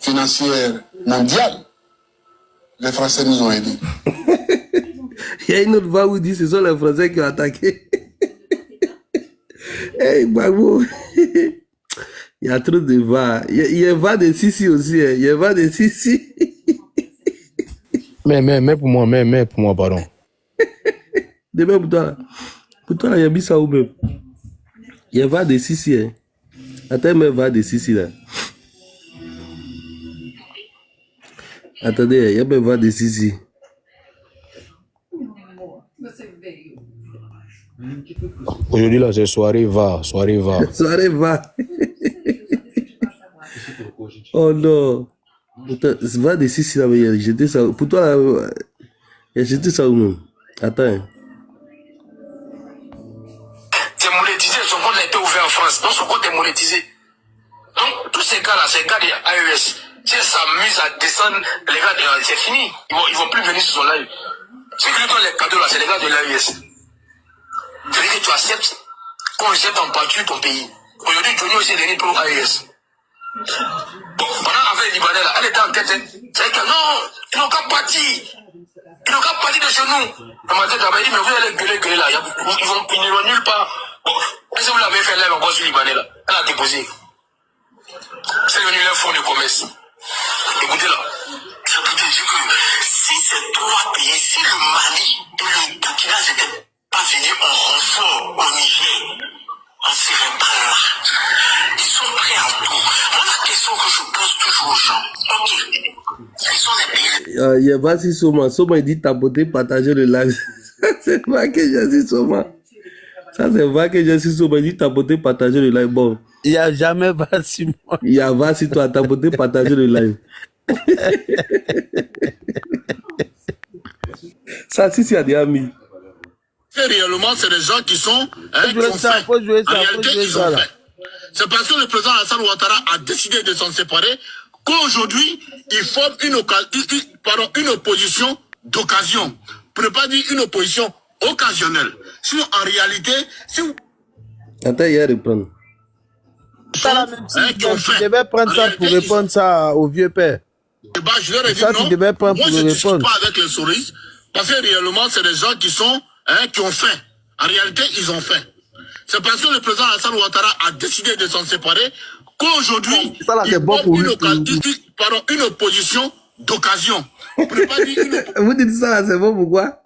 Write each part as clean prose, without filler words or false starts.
financière mondiale, les Français nous ont aidés. Il y a une autre voix où dit que ce sont les Français qui ont attaqué. Hey, Babou. Il y a trop de va. Il y a va de Sissi aussi. Il y a va de Sissi. Mais pour moi, pardon. Demain pour toi. Pour toi, il y a mis ça où même. Il y a va de Sissi. Hein. Attends, mais va de Sissi là. Attendez, il y a même va de Sissi. Aujourd'hui, là, c'est soirée va. Soirée va. Oh non. Va de Sissi là, mais il a jeté ça. Pour toi, là, il a jeté ça où même. Attends. C'est monétisé, son compte a été ouvert en France. Donc son compte est monétisé. Donc tous ces gars-là, ces gars des AES, si ils s'amusent à descendre, les gars, c'est fini. Ils vont plus venir sur son live. Ceux qui lui donnent les cadeaux là, c'est les gars de l'AES. C'est-à-dire que tu acceptes qu'on jette en pâture ton pays. Aujourd'hui, Johnny aussi est devenu pour AES. Bon, pendant avec les Libanais là, elle était en tête. C'est que non, ils n'ont qu'à partir. Ils n'ont qu'à partir de chez nous. Elle m'a dit, mais vous allez gueuler là. Ils n'iront nulle part. Bon, est-ce que vous l'avez fait là encore sur les Libanais là? Elle a déposé. C'est devenu leur fonds de commerce. Écoutez là, je peux te dire que si ces trois pays, si le Mali et le Burkina n'étaient pas venus en renfort au Niger, on ne serait pas là. Ils sont prêts à tout. Moi, la question que je pose toujours aux gens, ok, ils sont les pays. Il y a Vassi Soma. Soma, il dit tapoter, partager le live. C'est vrai que j'ai dit Soma. Ça, c'est vrai que j'ai dit Soma. Il dit tapoter, partager le live. Bon. Il n'y a jamais Vassi. Il y a Vassi, toi, tapoter, partager le live. Ça, si, il y a des amis. Réellement, c'est des gens qui sont. Faut jouer ça. C'est parce que le président Alassane Ouattara a décidé de s'en séparer qu'aujourd'hui, il forme une opposition d'occasion. Pour ne pas dire une opposition occasionnelle. Sinon, en réalité, si vous. Attends, il y a reprendre. Tu devais prendre ça pour répondre ça au vieux père. Je leur ai dit ça, non. tu devais prendre pour moi, je ne discute répondre. pas avec les souris. Parce que réellement, c'est des gens qui sont, qui ont faim. En réalité, ils ont faim. C'est parce que le président Alassane Ouattara a décidé de s'en séparer qu'aujourd'hui, il forme une opposition d'occasion. Vous dites ça, c'est bon pourquoi?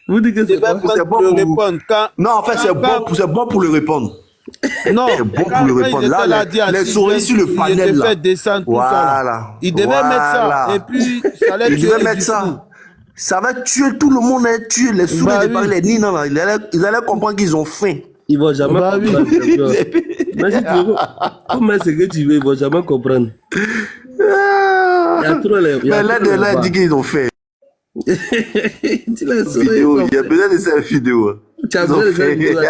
Vous dites que c'est bon pour le répondre. Non, en fait, c'est bon pour le répondre. Non, c'est bon pour le répondre. Là, les souris sur le panel, là. Voilà. Il devait mettre ça. Et puis, ça allait tuer mettre ça. Ça va tuer tout le monde, hein, tuer les souris, les Nina, là. Ils allaient comprendre qu'ils ont faim. Ils vont jamais comprendre. Mais si tu veux, comment c'est que tu veux, ils vont jamais comprendre. Il y a trop les. Mais là, il dit qu'ils ont fait. Il y a besoin de cette vidéo. Tu as besoin de cette vidéo.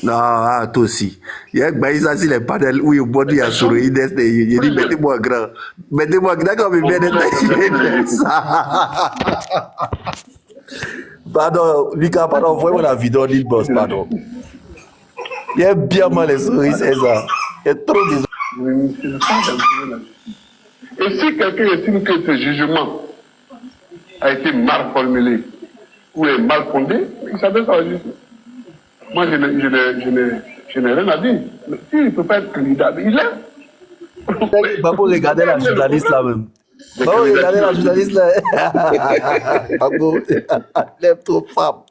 Non, toi aussi. Il y a Baïsa sur les panels où il boit du Yasuro. Il dit mettez-moi grand. Mettez-moi grand comme il vient d'être ça. Pardon, Lucas, pardon, envoyez-moi la vidéo de Lil Boss, pardon. Il y a bien mal les souris, c'est ça. Il y a trop de. Et si quelqu'un estime que ce jugement a été mal formulé ou est mal fondé, il s'appelle ça la justice. Moi, je n'ai rien à dire. S'il ne peut pas être candidat, il est. Pas pour regarder la journaliste là même. Pas pour regarder la journaliste là. Pablo, lève trop femme.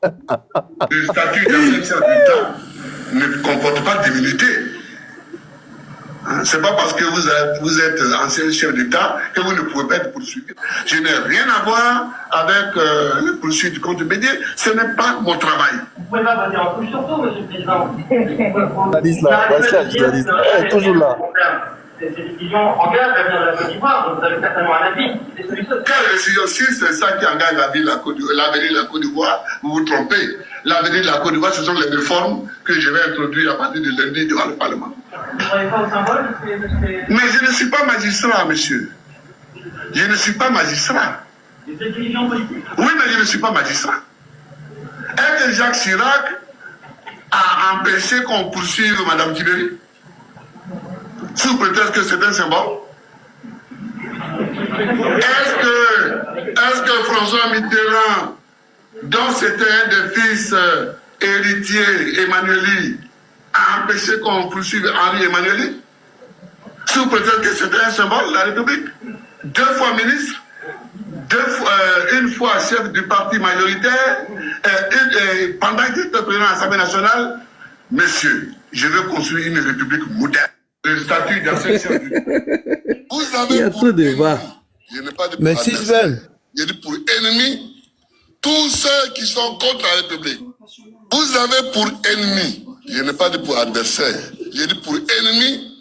Le statut d'ancien chef d'État ne comporte pas d'immunité. C'est pas parce que vous êtes ancien chef d'État que vous ne pouvez pas être poursuivi. Je n'ai rien à voir avec le poursuite contre Bédier. Ce n'est pas mon travail. Vous pouvez pas voter en couche surtout, monsieur le président. Journaliste là, journaliste. Elle est toujours là. Ces décisions engagent l'avenir de la Côte d'Ivoire, donc vous avez certainement un avis. Quelle décision? Si c'est ça qui engage l'avenir de la Côte d'Ivoire, vous vous trompez. L'avenir de la Côte d'Ivoire, ce sont les réformes que je vais introduire à partir de lundi devant le Parlement. Vous ne croyez pas au symbole? Mais je ne suis pas magistrat, monsieur. Je ne suis pas magistrat. Vous êtes dirigeant politique? Oui, mais je ne suis pas magistrat. Est-ce que Jacques Chirac a empêché qu'on poursuive Mme Tiberi? sous prétexte que c'est un symbole. Est-ce que François Mitterrand, dont c'était un des fils héritiers, Emmanueli, a empêché qu'on poursuive Henri Emmanueli, sous prétexte que c'était un symbole de la République? 2 fois ministre, une fois chef du parti majoritaire, pendant qu'il était président de l'Assemblée nationale. Monsieur, je veux construire une République moderne. Le statut d'ancien chef du... Vous avez Il y a trop de débat. Je n'ai pas de Mais si j'ai dit pour ennemis tous ceux qui sont contre la République. Vous avez pour ennemis, je n'ai pas dit pour adversaire, j'ai dit pour ennemis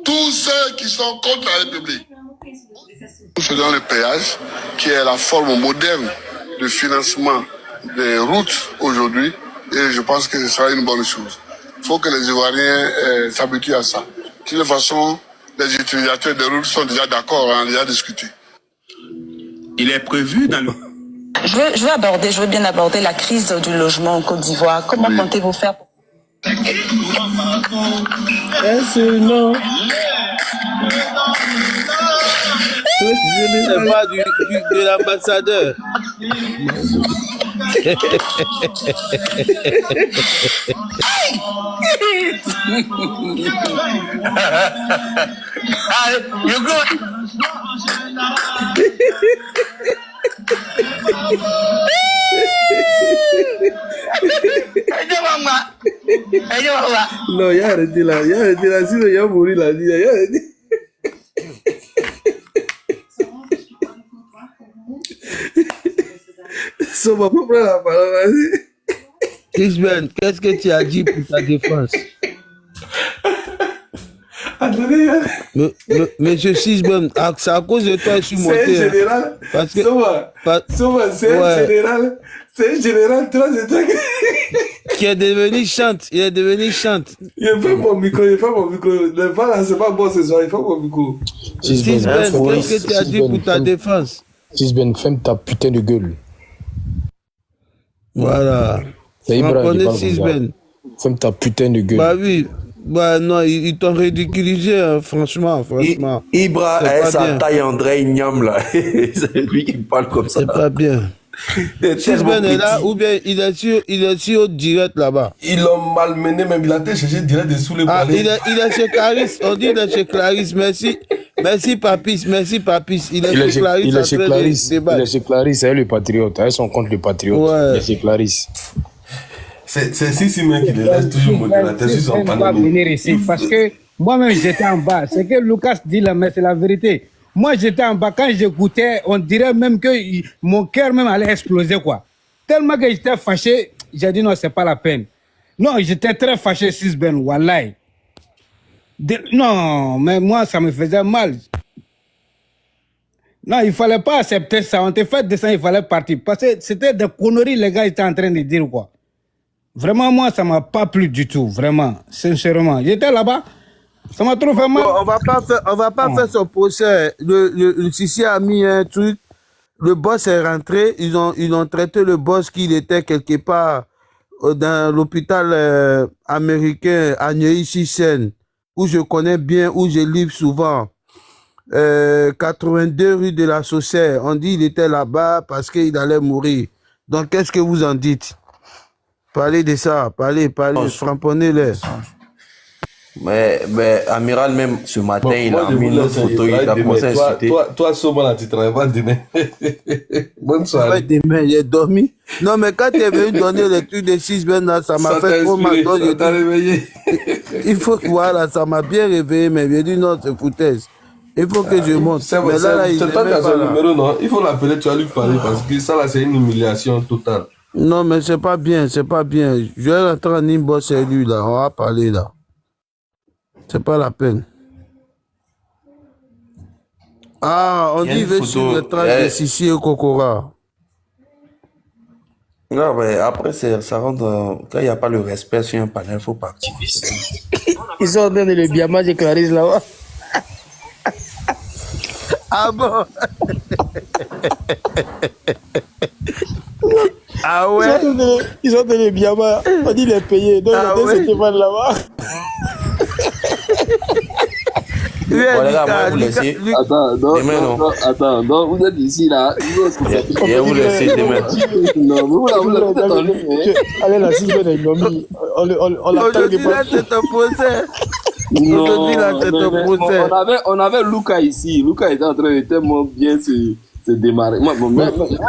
tous ceux qui sont contre la République. Nous faisons le péage, qui est la forme moderne de financement des routes aujourd'hui, et je pense que ce sera une bonne chose. Il faut que les Ivoiriens s'habituent à ça. De toute façon, les utilisateurs des routes sont déjà d'accord, on a déjà discuté. Il est prévu dans le... Je veux bien aborder la crise du logement en Côte d'Ivoire. Comment comptez-vous faire pour... Non. C'est pas de l'ambassadeur. Non, il a arrêté là, sinon il a mouru là, il a arrêté. Ça va pas prendre la parole, vas-y. Kisben, qu'est-ce que tu as dit pour ta défense? Attendez, Monsieur Sisben, c'est à cause de toi que je suis monté. c'est un général. Parce que, c'est un général 3 étoiles. qui est devenu chante. Il est devenu chante. Il fait mon micro. Le vent là, c'est pas bon ce soir, il fait mon micro. Sisben, qu'est-ce que tu as dit pour ta défense? Sisben, ferme ta putain de gueule. Voilà. C'est Ibra qui parle Sisben. Ferme ta putain de gueule. Bah oui. Bah non, ils t'ont ridiculisé, hein, franchement. Ibra est sa taille André Ignam là. C'est lui qui parle comme ça. C'est pas bien. Sisben est là ou bien il est sur au direct là-bas. Ils l'ont malmené, même il a été cherché direct dessous les palais. Il est chez Clarisse, on dit il est chez Clarisse, merci Papis. Il est chez Clarisse, c'est le patriote, ils sont contre le patriote. Ouais. Il est chez Clarisse. C'est Sissi même qui les laisse toujours modérateur sur son panneau. Venir ici parce que moi-même j'étais en bas. Ce que Lucas dit là, mais c'est la vérité. Moi j'étais en bas, quand j'écoutais, on dirait même que mon cœur même allait exploser quoi. Tellement que j'étais fâché, j'ai dit non, c'est pas la peine. Non, j'étais très fâché, Sisben, wallahi. Non, mais moi ça me faisait mal. Non, il fallait pas accepter ça. On te fait descendre, il fallait partir. Parce que c'était des conneries, les gars étaient en train de dire quoi. Vraiment, moi, ça m'a pas plu du tout, vraiment, sincèrement. J'étais là-bas, ça m'a trop fait mal. On va pas faire son procès. Le Sissi a mis un truc, le boss est rentré, ils ont traité le boss qu'il était quelque part dans l'hôpital américain à Neuilly-sur-Seine, où je connais bien, où je livre souvent. 82 rue de la Saucère. On dit qu'il était là-bas parce qu'il allait mourir. Donc, qu'est-ce que vous en dites? Parlez de ça, parlez, frapponnez-les. Mais Amiral, même ce matin, il a mis notre photo, il a commencé à insulter. Toi, Soma, là, tu travailles pas demain. Bonne soirée. Demain, il est dormi. Non, mais quand tu es venu donner les trucs de Sisben, là, ça m'a fait trop mal. Il faut que, voilà, ça m'a bien réveillé, mais j'ai dit non, c'est foutaise. Il faut que je monte. Mais là, il numéro, non. Il faut l'appeler, tu vas lui parler parce que ça, là, c'est une humiliation totale. Non, mais c'est pas bien, c'est pas bien. Je vais rentrer en inbox et lui, là. On va parler, là. C'est pas la peine. Ah, on dit qu'il veut sur le trace de Sissi et Kokora. Non, mais après, ça rentre. Quand il n'y a pas le respect sur un panel, il ne faut pas activer ça. Ils sont en train de le biama de Clarisse là-bas. Ah bon? Ah ouais? Ils sont dans les biama. On dit les payer. Donc, c'était mal là-bas. Oui, Bon, les gars, moi, Lucas, vous laissez. Attends, non, Demain, non, non. non, attends, non, vous êtes ici là. Je vais vous laisser demain. Non, vous êtes en ligne. Hein. Allez, la 6 est nommée. On l'attend aujourd'hui, là, c'est un procès. Non, Aujourd'hui, là, c'est un procès. on avait Lucas ici. Lucas était en train de tellement bien se démarrer. Moi,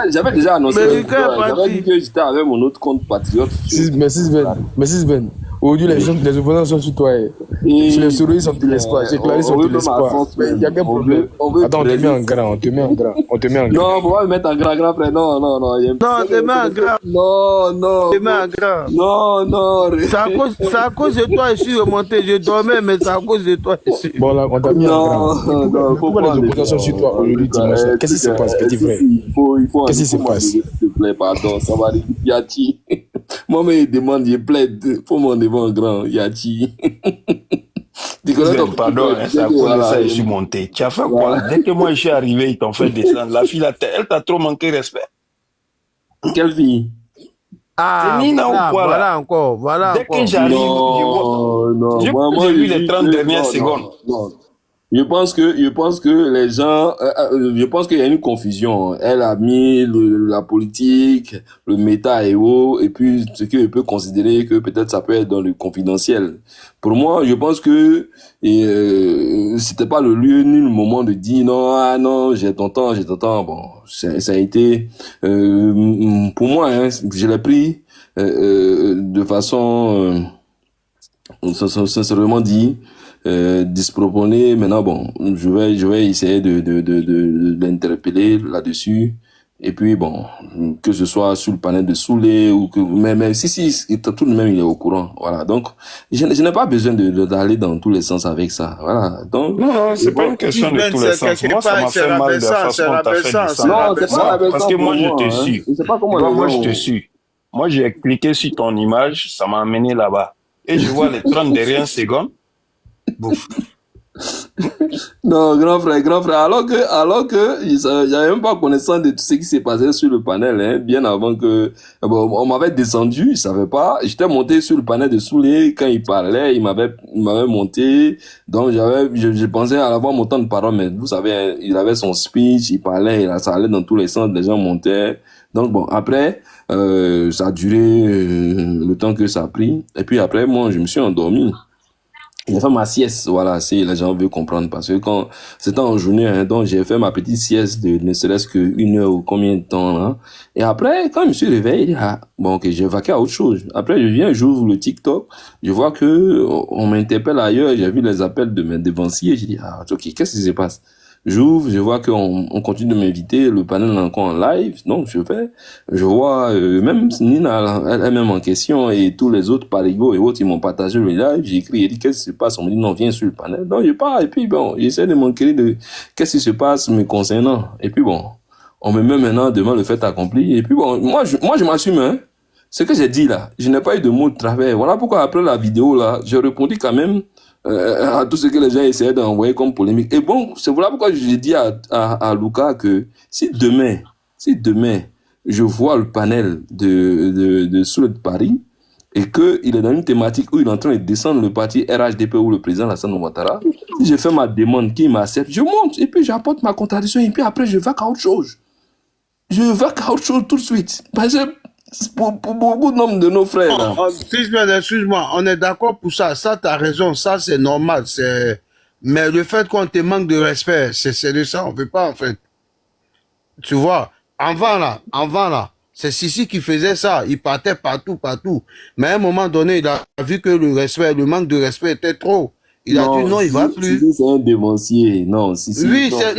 j'avais déjà annoncé. Mais Lucas est J'avais dit que j'étais avec mon autre compte patriote. Mais 6 Ben. Aujourd'hui, les opposants sont sur toi. Sur les souris, ils ne te laissent pas. J'ai Clarisse, on te laisse pas. Mais il y a quel problème? Attends, on te met en grand. On te met en grand. Non, faut pas me mettre en grand, frère. Non. Non, te mets en grand. Non. Te mets en grand. Non. C'est à cause de toi, je suis remonté. Je dormais, mais c'est à cause de toi. Bon, là, on t'a mis en grand. Non, pourquoi les opposants sont sur toi aujourd'hui, dimanche? Qu'est-ce qui se passe, petit frère? Qu'est-ce qui se passe? S'il te plaît, pardon, ça va aller. Yachi. Moi-même, il demande, il plaide. Faut m'en devant un grand. Yachi. Pardon, c'est à cause de ça que je suis monté. Tu as fait quoi? Dès que moi je suis arrivé, ils t'ont fait descendre. La fille, elle t'a trop manqué respect. Quelle fille? Ah, C'est Nina ou quoi, voilà là? encore. Dès que j'arrive, je vois. J'ai vu les 30 dernières secondes. Non. Je pense que les gens, je pense qu'il y a une confusion. Elle a mis la politique, le méta et haut, et puis ce que je peux considérer que peut-être ça peut être dans le confidentiel. Pour moi, je pense que c'était pas le lieu ni le moment de dire non, j'ai ton temps. Bon, ça a été pour moi, hein, je l'ai pris de façon sincèrement dit. Disproportionné. Maintenant, bon, je vais essayer de l'interpeller là-dessus. Et puis, bon, que ce soit sur le panel de Soulé ou que, mais si, tout de même, il est au courant. Voilà. Donc, je n'ai pas besoin d'aller dans tous les sens avec ça. Voilà. Donc. Non, c'est pas une question de tous les sens. Moi, ça m'a fait mal de la façon dont t'as fait descendre. Non, c'est pas la parce que moi, je te suis. suis. Je sais pas comment moi, je te suis. Moi, j'ai cliqué sur ton image, ça m'a amené là-bas. Et je vois les 30 dernières secondes. Bouf. Non, grand frère, alors que j'avais même pas connaissance de tout ce qui s'est passé sur le panel, hein, bien avant que, bon, on m'avait descendu, je savais pas, j'étais monté sur le panel de Soulé, quand il parlait, il m'avait monté, donc je pensais à avoir mon temps de parole, mais vous savez, il avait son speech, il parlait, ça allait dans tous les sens, les gens montaient, donc bon, après, ça a duré le temps que ça a pris, et puis après, moi, je me suis endormi. J'ai fait ma sieste, voilà, si les gens veulent comprendre, parce que quand c'était en journée, hein, donc j'ai fait ma petite sieste de ne serait-ce qu'une heure ou combien de temps, là. Et après, quand je me suis réveillé, bon, ok, j'ai vaqué à autre chose. Après, je viens, j'ouvre le TikTok, je vois que on m'interpelle ailleurs, j'ai vu les appels de mes devanciers, j'ai dit, ok, qu'est-ce qui se passe? J'ouvre, je vois qu'on continue de m'inviter, le panel est encore en live, donc je vois même Nina elle-même en question et tous les autres parigots et autres, ils m'ont partagé le live, j'ai écrit, il dit qu'est-ce qui se passe, on me dit non, viens sur le panel, donc je pars et puis bon, j'essaie de m'enquérir de qu'est-ce qui se passe me concernant, et puis bon, on me met maintenant devant le fait accompli, et puis bon, moi je m'assume, hein, ce que j'ai dit là, je n'ai pas eu de mots de travers, voilà pourquoi après la vidéo là, j'ai répondu quand même à tout ce que les gens essayaient d'envoyer comme polémique. Et bon, c'est voilà pourquoi j'ai dit à Lucas que si demain, je vois le panel de Soul de Paris et que il est dans une thématique où il est en train de descendre le parti RHDP ou le président Alassane Ouattara, si je fais ma demande, qu'il m'accepte, je monte et puis j'apporte ma contradiction et puis après je vais à autre chose. Je vais à autre chose tout de suite. Parce que pour beaucoup de nos frères. Excuse-moi, on est d'accord pour ça. Ça, tu as raison. Ça, c'est normal. Mais le fait qu'on te manque de respect, c'est de ça. On ne peut pas, en fait. Tu vois, avant là, c'est Sissi qui faisait ça. Il partait partout. Mais à un moment donné, il a vu que le manque de respect était trop. Il a dit non, il va plus. Sissi, c'est un dévancier. Non, Sissi. Oui, c'est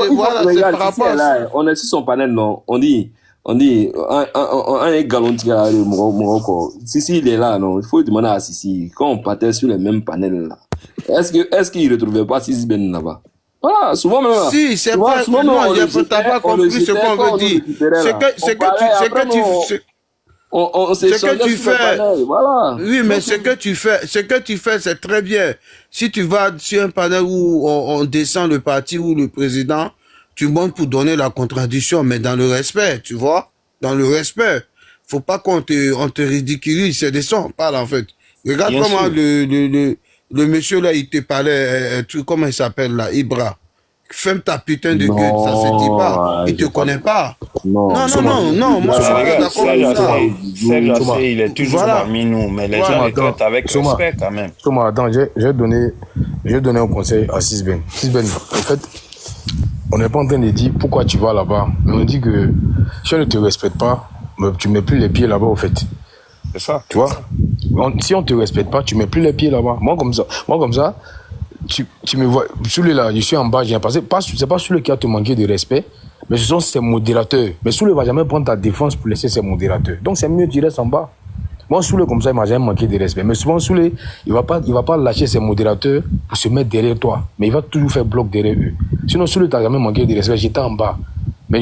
voilà, c'est par rapport à ça. On est sur son panel, non. On dit, un galontier à Morocco. Sissi, il est là, non. Il faut demander à Sissi. Quand on partait sur les mêmes panels, là, est-ce qu'il ne retrouvait pas Sissi Ben là-bas? Voilà, souvent même. Si, c'est pas, non, t'as pas compris ce qu'on veut dire. Ce que tu fais, voilà. Oui, mais ce que tu fais, c'est très bien. Si tu vas sur un panel où on descend le parti ou le président, tu montes pour donner la contradiction, mais dans le respect, tu vois, dans le respect. Faut pas qu'on te ridiculise, c'est de ça on parle en fait. Regarde bien comment le monsieur là, il te parlait, comment il s'appelle là, Ibra. Ferme ta putain de gueule, ça se dit pas. Il te connaît pas. Non, moi je suis pas d'accord avec ça. Serge Assé, il est toujours parmi nous, mais les gens le traitent avec respect quand même. Attends, j'ai donné un conseil à Sisben. Sisben, en fait, on n'est pas en train de dire pourquoi tu vas là-bas, mais on dit que si on ne te respecte pas, tu mets plus les pieds là-bas, au fait. C'est ça. Tu vois, si on te respecte pas, tu mets plus les pieds là-bas. Moi comme ça, tu me vois, Soulé là, je suis en bas, j'ai passé, c'est pas Soulé qui a te manqué de respect, mais ce sont ses modérateurs. Mais Soulé va jamais prendre ta défense pour laisser ses modérateurs. Donc c'est mieux que tu restes en bas. Moi, Soulé comme ça, il m'a jamais manqué de respect. Mais souvent, Soulé, il va pas lâcher ses modérateurs pour se mettre derrière toi. Mais il va toujours faire bloc derrière eux. Sinon, Soulé t'as jamais manqué de respect, j'étais en bas. Mais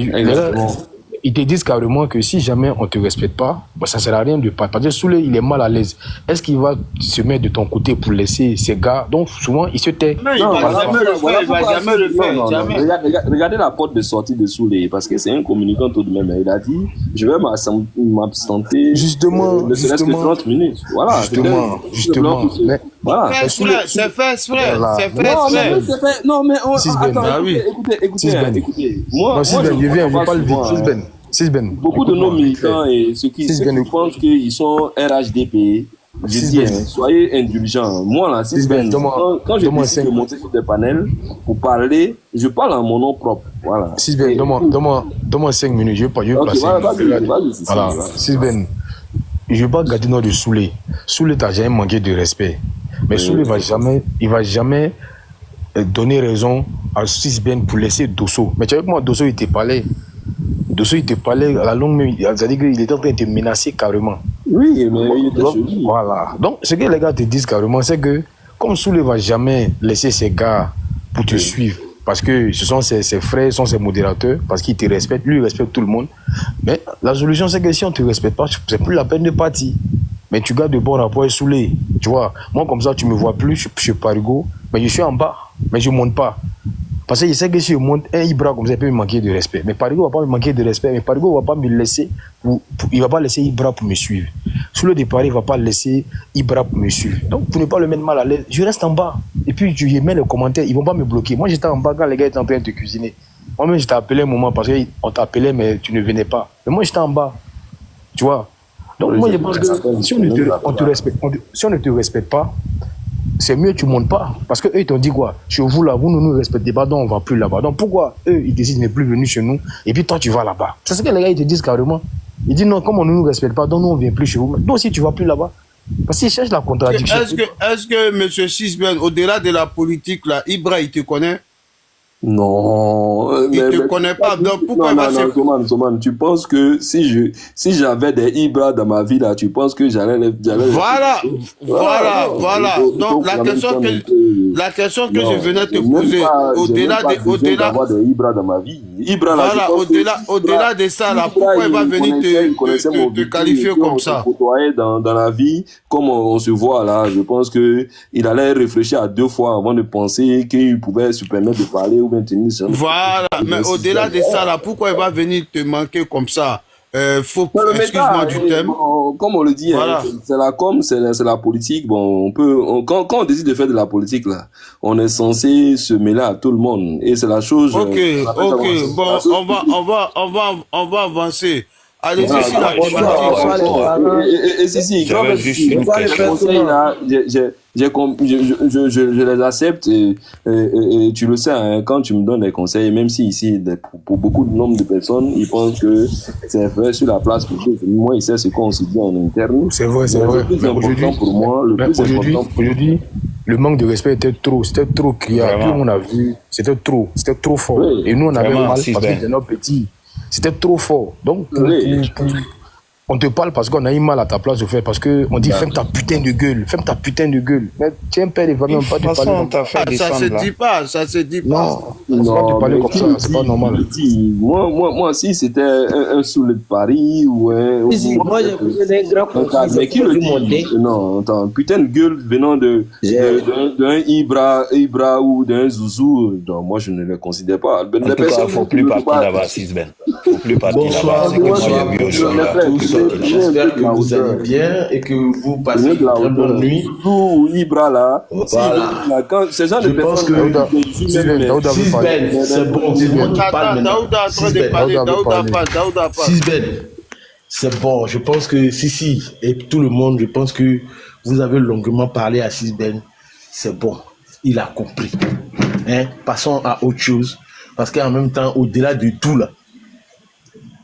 ils te disent carrément que si jamais on ne te respecte pas, ça ne sert à rien de pas. Parce que Soulé, il est mal à l'aise. Est-ce qu'il va se mettre de ton côté pour laisser ses gars? Donc souvent, il se tait. Non, il ne va jamais le faire. Regardez la porte de sortie de Soulé, parce que c'est un communicant tout de même. Il a dit, je vais m'absenter justement 30 minutes. Voilà. Justement. Voilà. C'est fait. Non, mais attends, écoutez. Moi, je parle vite. Sisben. Beaucoup de nos militants et ceux qui pensent qu'ils sont RHDP, je dis, soyez indulgents. Moi, là, quand je décide de monter sur des panels pour parler, je parle en mon nom propre. Voilà. Sisben, donne-moi 5 minutes, je vais placer. Voilà, Sisben, je ne vais pas garder notre de Soulé. Soulé t'a jamais manqué de respect. Mais Soulé il va jamais donner raison à Sisben pour laisser Dosso. Mais tu vois que moi, Dosso, il te parlait à la longue, c'est-à-dire qu'il était en train de te menacer carrément. Oui, mais il était celui. Voilà. Donc, ce que les gars te disent carrément, c'est que comme Soulé ne va jamais laisser ses gars pour te suivre, parce que ce sont ses frères, ce sont ses modérateurs, parce qu'ils te respectent, lui, il respecte tout le monde. Mais la solution, c'est que si on ne te respecte pas, c'est plus la peine de partir. Mais tu gardes de bons rapports avec Soulé. Tu vois, moi, comme ça, tu ne me vois plus, je suis Parigo, mais je suis en bas, mais je ne monte pas. Parce que je sais que si je monte un Ibra comme ça, il peut me manquer de respect. Mais Parigo ne va pas me manquer de respect. Mais Parigo ne va pas me laisser, il ne va pas laisser Ibra pour me suivre. Sous le départ, il ne va pas laisser Ibra pour me suivre. Donc, pour ne pas le mettre mal à l'aise, je reste en bas. Et puis, je mets les commentaires, ils ne vont pas me bloquer. Moi, j'étais en bas quand les gars étaient en train de te cuisiner. Moi-même, je t'ai appelé un moment parce qu'on t'appelait, mais tu ne venais pas. Mais moi, j'étais en bas. Tu vois? Donc, moi, je pense que si on ne te respecte pas, c'est mieux que tu ne montes pas. Parce qu'eux, ils t'ont dit quoi? Chez vous, là, vous ne nous respectez pas, donc on ne va plus là-bas. Donc pourquoi eux, ils décident de ne plus venir chez nous, et puis toi, tu vas là-bas? C'est ce que les gars, ils te disent carrément. Ils disent non, comme on ne nous respecte pas, donc nous, on ne vient plus chez vous. Donc si tu ne vas plus là-bas, parce qu'ils cherchent la contradiction. Est-ce que M. Sisben, au-delà de la politique, là, Ibra, il te connaît? Non, il ne te connaît pas, donc pourquoi il va se... Soman, tu penses que si j'avais des Ibra dans ma vie là, tu penses que j'allais voilà. Donc la question que je venais te poser, au-delà des Ibra dans ma vie, Ibra là, voilà, au-delà de ça là, pourquoi il va venir te qualifier comme ça? Dans la vie, comme on se voit là, je pense que il allait réfléchir à 2 fois avant de penser qu'il pouvait se permettre de parler. Voilà, mais au-delà de ça, là, pourquoi il va venir te manquer comme ça? Excuse-moi du thème. Comme on le dit, voilà. C'est la com, c'est la politique. Bon, quand on décide de faire de la politique, là, on est censé se mêler à tout le monde. Et c'est la chose. Ok, bon, on va avancer. Allez-y, sur la thématique. Et si, j'avais juste une question. Là, je les accepte et tu le sais, hein, quand tu me donnes des conseils, même si ici, pour beaucoup de nombre de personnes, ils pensent que c'est vrai sur la place pour tout. Moi, il sait ce qu'on se dit en interne. C'est vrai. Mais aujourd'hui, le manque de respect c'était trop criard. Tout le monde a vu, c'était trop fort. Oui, et nous, on avait mal parce que c'était nos petits. C'était trop fort. Donc, on te parle parce qu'on a eu mal à ta place de faire. Parce qu'on dit, ferme ta putain de gueule. Mais tiens, père, il va même pas te parler. Ça se dit pas. Non, te parler comme ça, c'est pas normal. Moi, si c'était un Soulé de Paris ou un. Moi, j'ai posé des grands conflits. Mais qui le dit? Non, attends, putain de gueule venant d'un Ibra ou d'un Zouzou. Non, moi, je ne le considère pas. En tout cas, il ne faut plus partir là-bas, Sisben. Il ne faut plus partir là-bas. C'est que moi, j'ai vu aujourd'hui. Ok, j'espère que vous allez bien et que vous passez une très bonne nuit. Zou, Ibra là. Voilà. C'est genre Je de pense personnes que Sisben, c'est bon, c'est bon, tu parles maintenant. Sisben, c'est bon, je pense que si, et tout le monde, je pense que vous avez longuement parlé à Sisben, c'est bon, il a compris. Hein? Passons à autre chose, parce qu'en même temps, au-delà de tout là,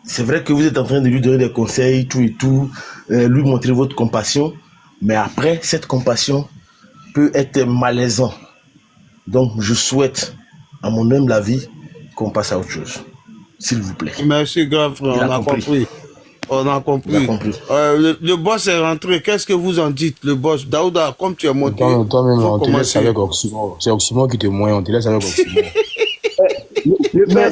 c'est vrai que vous êtes en train de lui donner des conseils, tout et tout, lui montrer votre compassion, mais après, cette compassion peut être malaisant. Donc, je souhaite, à mon humble avis, qu'on passe à autre chose. S'il vous plaît. Merci, grand frère, on a compris. On a compris. Le boss est rentré. Qu'est-ce que vous en dites, le boss? Daouda, comme tu es monté. Toi-même, on te laisse avec Oxymore. C'est Oxymore qui te moyen, on te laisse avec Oxymore. Mais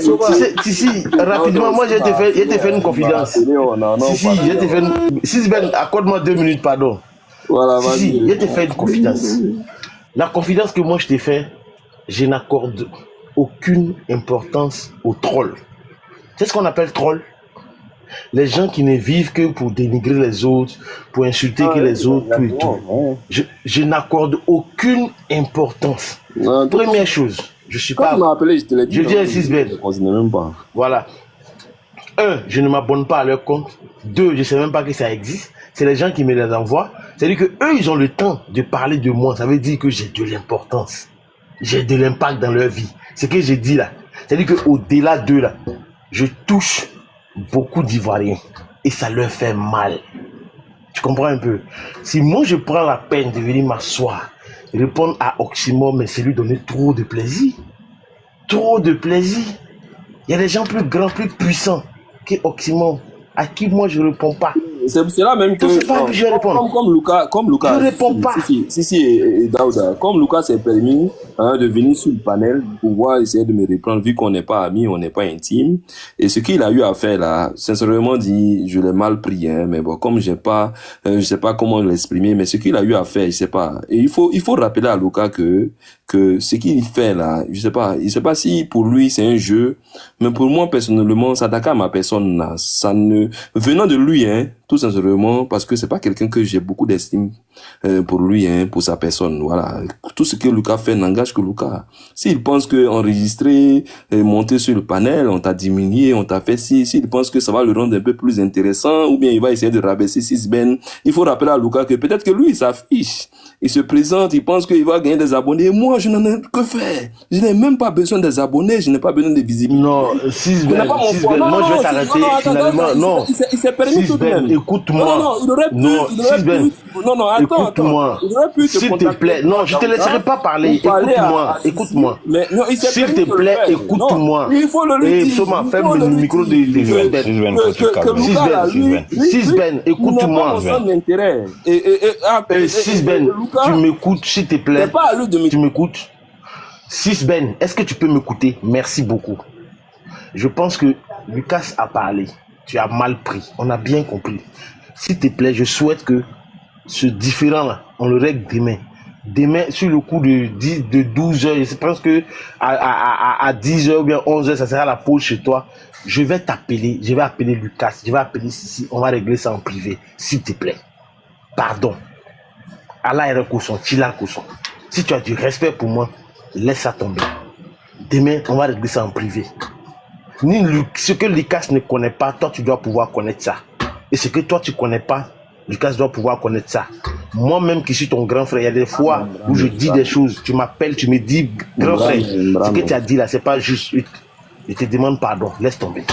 si, rapidement, moi, j'ai te fait une confidence. J'ai te fait une... Sisben, accorde-moi 2 minutes, pardon. Voilà, si, j'ai te fait une confidence. La confidence que moi, je t'ai fait, je n'accorde aucune importance aux trolls. C'est ce qu'on appelle troll. Les gens qui ne vivent que pour dénigrer les autres, pour insulter que les autres, tout et tout. Je n'accorde aucune importance. Première chose, je suis pas... Je dis à Sisben. Voilà. 1, je ne m'abonne pas à leur compte. 2, je ne sais même pas que ça existe. C'est les gens qui me les envoient. C'est-à-dire qu'eux, ils ont le temps de parler de moi. Ça veut dire que j'ai de l'importance. J'ai de l'impact dans leur vie. Ce que j'ai dit là. C'est-à-dire qu'au-delà d'eux là, je touche beaucoup d'Ivoiriens. Et ça leur fait mal. Tu comprends un peu? Si moi je prends la peine de venir m'asseoir, répondre à Oxymore, mais c'est lui donner trop de plaisir. Trop de plaisir. Il y a des gens plus grands, plus puissants que Oxymore, à qui moi je ne réponds pas. C'est là même que comme Lucas je réponds pas. Si Daouda, comme Lucas s'est permis de venir sur le panel pour pouvoir essayer de me reprendre, vu qu'on n'est pas amis, on n'est pas intime, et ce qu'il a eu à faire là, sincèrement dit, je l'ai mal pris, hein, mais bon, comme j'ai pas, je sais pas comment l'exprimer, mais ce qu'il a eu à faire, je sais pas, et il faut rappeler à Lucas que ce qu'il fait là, je sais pas si pour lui c'est un jeu, mais pour moi personnellement, s'attaquer à ma personne là, ça ne, venant de lui, hein, tout sincèrement, parce que c'est pas quelqu'un que j'ai beaucoup d'estime pour lui, hein, pour sa personne, voilà. Tout ce que Lucas fait n'engage que Lucas. S'il pense que enregistrer, monter sur le panel, on t'a diminué, on t'a fait ci, s'il pense que ça va le rendre un peu plus intéressant, ou bien il va essayer de rabaisser Sisben, il faut rappeler à Lucas que peut-être que lui, il s'affiche, il se présente, il pense qu'il va gagner des abonnés. Moi, je n'en ai que faire. Je n'ai même pas besoin des abonnés, je n'ai pas besoin de visibilité. Non, Sisben, moi je vais t'arrêter finalement. Non, il s'est permis tout de même. Écoute-moi. Non, il aurait pu. Non, attends. Écoute-moi. S'il te plaît. Non, je te laisserai pas parler. Écoute-moi. S'il te plaît, écoute-moi. Il faut le lui dire. Soma, ferme le micro de Sisben, écoute-moi. Sisben, tu m'écoutes, s'il te plaît. Tu m'écoutes. Sisben, est-ce que tu peux m'écouter? Merci beaucoup. Je pense que Lucas a parlé. Tu as mal pris. On a bien compris. S'il te plaît, je souhaite que ce différent-là, on le règle demain. Demain, sur le coup de 12 heures, je pense que à 10 heures ou bien 11 heures, ça sera la pause chez toi. Je vais t'appeler, je vais appeler Lucas, je vais appeler Sissi, on va régler ça en privé. S'il te plaît. Pardon. Allah est recousson, Chila Kousson. Si tu as du respect pour moi, laisse ça tomber. Demain, on va régler ça en privé. Ce que Lucas ne connaît pas, toi tu dois pouvoir connaître ça. Et ce que toi tu connais pas, Lucas doit pouvoir connaître ça. Moi-même qui suis ton grand frère, il y a des fois où je dis des choses, tu m'appelles, tu me dis grand frère, ce que tu as dit là, c'est pas juste. Je te demande pardon, laisse tomber.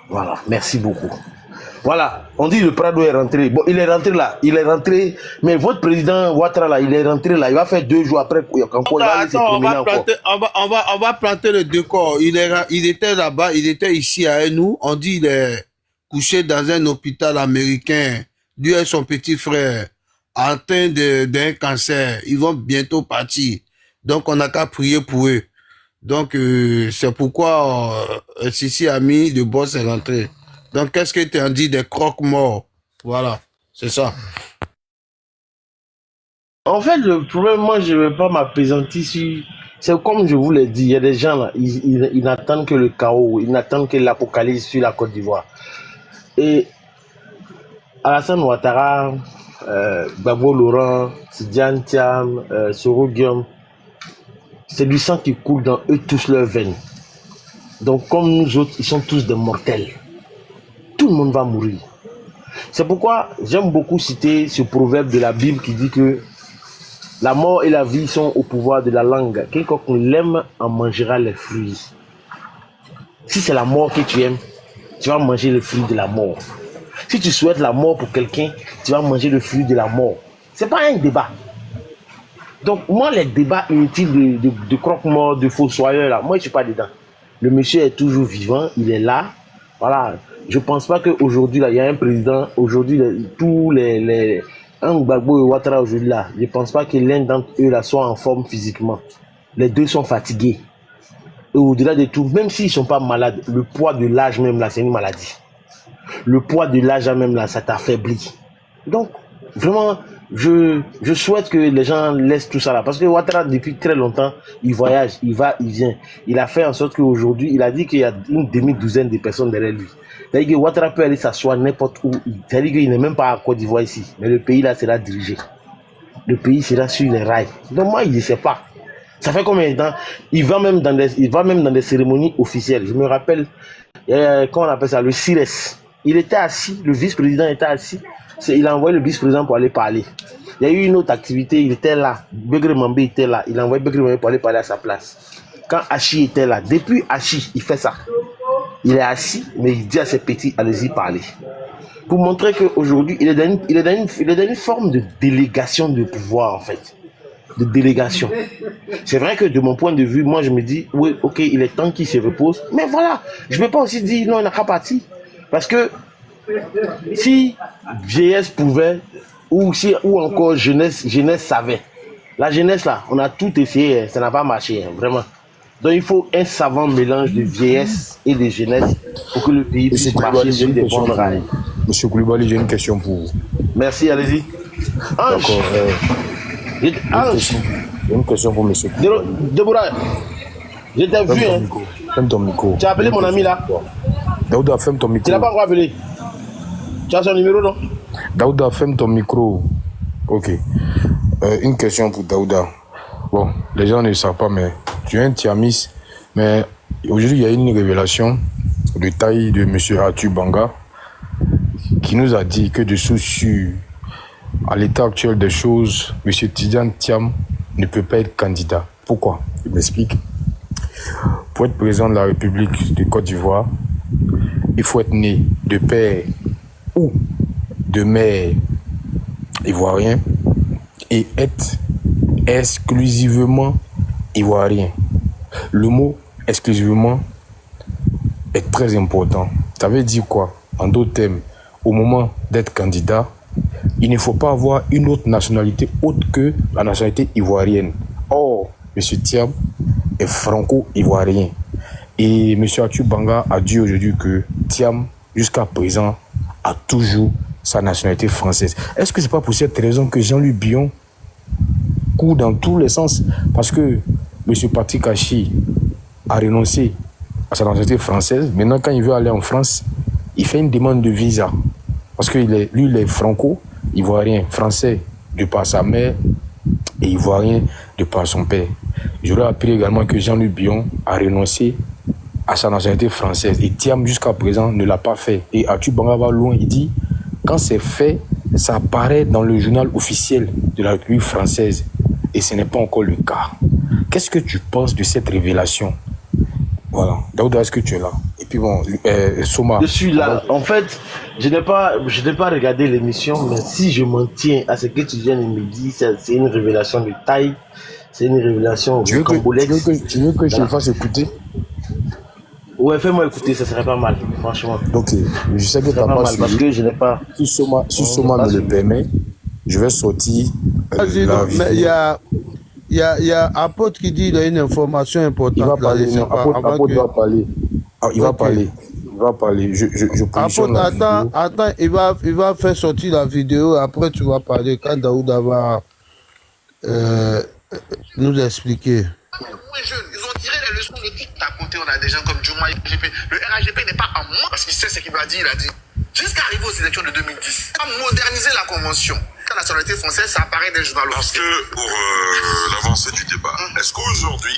Voilà, merci beaucoup. Voilà, on dit le Prado est rentré. Bon, il est rentré, mais votre président Ouattara là, il est rentré là, il va faire 2 jours après. On va planter le décor. Il était là-bas, il était ici avec nous. On dit qu'il est couché dans un hôpital américain. Lui et son petit frère, atteint d'un cancer. Ils vont bientôt partir. Donc, on n'a qu'à prier pour eux. Donc, c'est pourquoi Sissi a mis le boss est rentré. Donc, qu'est-ce que tu as dit des croque-morts? Voilà, c'est ça. En fait, le problème, moi, je ne vais pas m'apaisantir sur... C'est comme je vous l'ai dit, il y a des gens là, ils n'attendent que le chaos, ils n'attendent que l'apocalypse sur la Côte d'Ivoire. Et Alassane Ouattara, Gbagbo Laurent, Tidiane Thiam, Soro Guillaume, c'est du sang qui coule dans eux tous leurs veines. Donc comme nous autres, ils sont tous des mortels. Tout le monde va mourir. C'est pourquoi j'aime beaucoup citer ce proverbe de la Bible qui dit que la mort et la vie sont au pouvoir de la langue. Quiconque l'aime en mangera les fruits. Si c'est la mort que tu aimes, tu vas manger le fruit de la mort. Si tu souhaites la mort pour quelqu'un, tu vas manger le fruit de la mort. C'est pas un débat. Donc moi, les débats inutiles de croque-mort, de fossoyeur, là, moi je suis pas dedans. Le monsieur est toujours vivant, il est là. Voilà. Je pense pas qu'aujourd'hui, là, il y a un président, aujourd'hui, tous un Gbagbo et Ouattara aujourd'hui là, je pense pas que l'un d'entre eux là soit en forme physiquement. Les deux sont fatigués. Et au-delà de tout, même s'ils sont pas malades, le poids de l'âge même là, c'est une maladie. Le poids de l'âge même là, ça t'affaiblit. Donc, vraiment, je souhaite que les gens laissent tout ça là. Parce que Ouattara, depuis très longtemps, il voyage, il va, il vient. Il a fait en sorte qu'aujourd'hui, il a dit qu'il y a une demi-douzaine de personnes derrière lui. C'est-à-dire que Ouattara peut aller s'asseoir n'importe où. C'est-à-dire qu'il n'est même pas à Côte d'Ivoire ici. Mais le pays là sera dirigé. Le pays sera sur les rails. Donc moi, il ne sait pas. Ça fait combien de temps? Il va même dans des cérémonies officielles. Je me rappelle, comment on appelle ça, le CIRES. Il était assis, le vice-président était assis. Il a envoyé le vice-président pour aller parler. Il y a eu une autre activité, il était là. Begré Mambé était là. Il a envoyé Begré Mambé pour aller parler à sa place. Quand Hachi était là, depuis Hachi, il fait ça. Il est assis, mais il dit à ses petits, allez-y parler. Pour montrer qu'aujourd'hui, il est dans une forme de délégation de pouvoir, en fait. De délégation. C'est vrai que de mon point de vue, moi, je me dis, oui, ok, il est temps qu'il se repose. Mais voilà, je ne peux pas aussi dire, non, il n'a pas parti. Parce que si vieillesse pouvait, ou encore jeunesse savait. La jeunesse, là, on a tout essayé, ça n'a pas marché, hein, vraiment. Donc il faut un savant mélange de vieillesse et de jeunesse pour que le pays puisse marcher sur des bons rails. Monsieur Koulibaly, j'ai une question pour vous. Merci, allez-y. D'accord. J'ai une question pour monsieur. Deborah, je t'ai vu. Ferme ton micro. Tu as appelé mon ami là? Daouda, ferme ton micro. Tu n'as pas encore appelé? Tu as son numéro, non? Daouda, ferme ton micro. Ok. Une question pour Daouda. Bon, les gens ne savent pas, mais tu es un Tiamis. Mais aujourd'hui, il y a une révélation de taille de M. Arthur Banga qui nous a dit que de souci à l'état actuel des choses, M. Tidiane Thiam ne peut pas être candidat. Pourquoi? Il m'explique. Pour être président de la République de Côte d'Ivoire, il faut être né de père ou de mère ivoirien et être exclusivement ivoirien. Le mot exclusivement est très important. Ça veut dire quoi? En d'autres termes, au moment d'être candidat, il ne faut pas avoir une autre nationalité autre que la nationalité ivoirienne. Or, M. Thiam est franco-ivoirien. Et M. Arthur Banga a dit aujourd'hui que Thiam, jusqu'à présent, a toujours sa nationalité française. Est-ce que ce n'est pas pour cette raison que Jean-Louis Billon court dans tous les sens? Parce que M. Patrick Hachi a renoncé à sa nationalité française. Maintenant, quand il veut aller en France, il fait une demande de visa. Parce que lui, il est franco-ivoirien, français de par sa mère et ivoirien de par son père. J'aurais appris également que Jean-Louis Billon a renoncé à sa nationalité française. Et Thiam, jusqu'à présent, ne l'a pas fait. Et Arthur Banga va loin, il dit, quand c'est fait, ça apparaît dans le journal officiel de la République française. Et ce n'est pas encore le cas. Qu'est-ce que tu penses de cette révélation? Voilà. Daouda, est-ce que tu es là? Et puis bon, Soma. Je suis là. En fait, je n'ai pas regardé l'émission, mais si je m'en tiens à ce que tu viens de me dire, c'est une révélation de taille. C'est une révélation rocambolesque. Tu veux que je le fasse écouter? Ouais, fais-moi écouter, ça serait pas mal, franchement. Ok, je sais que tu n'as pas suivi. Parce que je n'ai pas... Si Soma me le permet, je vais sortir mais il y a Apôtre qui dit qu'il a une information importante. Il va parler, Apôtre va parler. Ah, il va parler. Il va parler. Je positionne Apôtre, attends, il va faire sortir la vidéo, après tu vas parler quand Daouda va nous expliquer. Ils ont tiré les leçons de tout à côté. On a des gens comme Djouma, le RHGP n'est pas à moi parce qu'il sait ce qu'il va dire. Il a dit jusqu'à arriver aux élections de 2010, à moderniser la convention. La nationalité française, ça apparaît dans le journal officiel. Parce que pour l'avancée du débat, est-ce qu'aujourd'hui,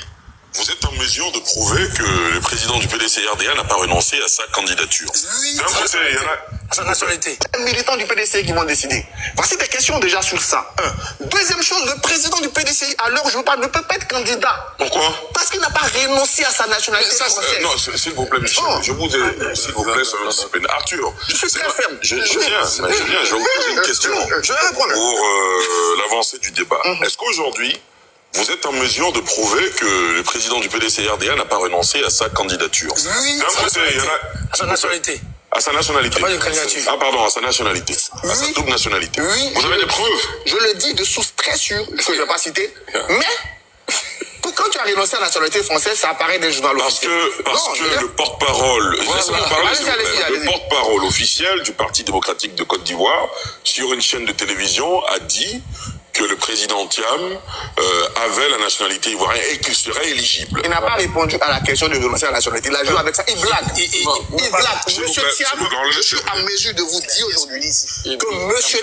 vous êtes en mesure de prouver que le président du PDC-RDA n'a pas renoncé à sa candidature? Oui, d'un côté, il y en a... sa nationalité. Les militants du PDC qui vont décider. Voici des questions déjà sur ça. Deuxième chose, le président du PDC, à l'heure où je vous parle, ne peut pas être candidat. Pourquoi? Parce qu'il n'a pas renoncé à sa nationalité française. Non, s'il vous plaît, Michel, je vous ai, s'il vous plaît, Arthur. Je suis très ferme. Je viens, je vais vous poser une question. Je vais répondre. Pour l'avancée du débat. Est-ce qu'aujourd'hui, vous êtes en mesure de prouver que le président du PDC-RDA n'a pas renoncé à sa candidature? Oui, d'un côté, il y en a... à sa nationalité. À sa nationalité. Pas de candidature. Ah pardon, à sa nationalité. À sa double nationalité. Oui. Vous avez des preuves? Je le dis de source très sûre, que je ne vais pas citer. Mais, quand tu as renoncé à la nationalité française, ça apparaît dans le journal officiel. Parce que le porte-parole, le porte-parole officiel du Parti démocratique de Côte d'Ivoire, sur une chaîne de télévision, a dit que le président Thiam avait la nationalité ivoirienne et qu'il serait éligible. Il n'a pas répondu à la question de renoncer à la nationalité. Il a joué avec ça. Il blague. Il blague. Monsieur Thiam, je suis en mesure de vous dire aujourd'hui que Monsieur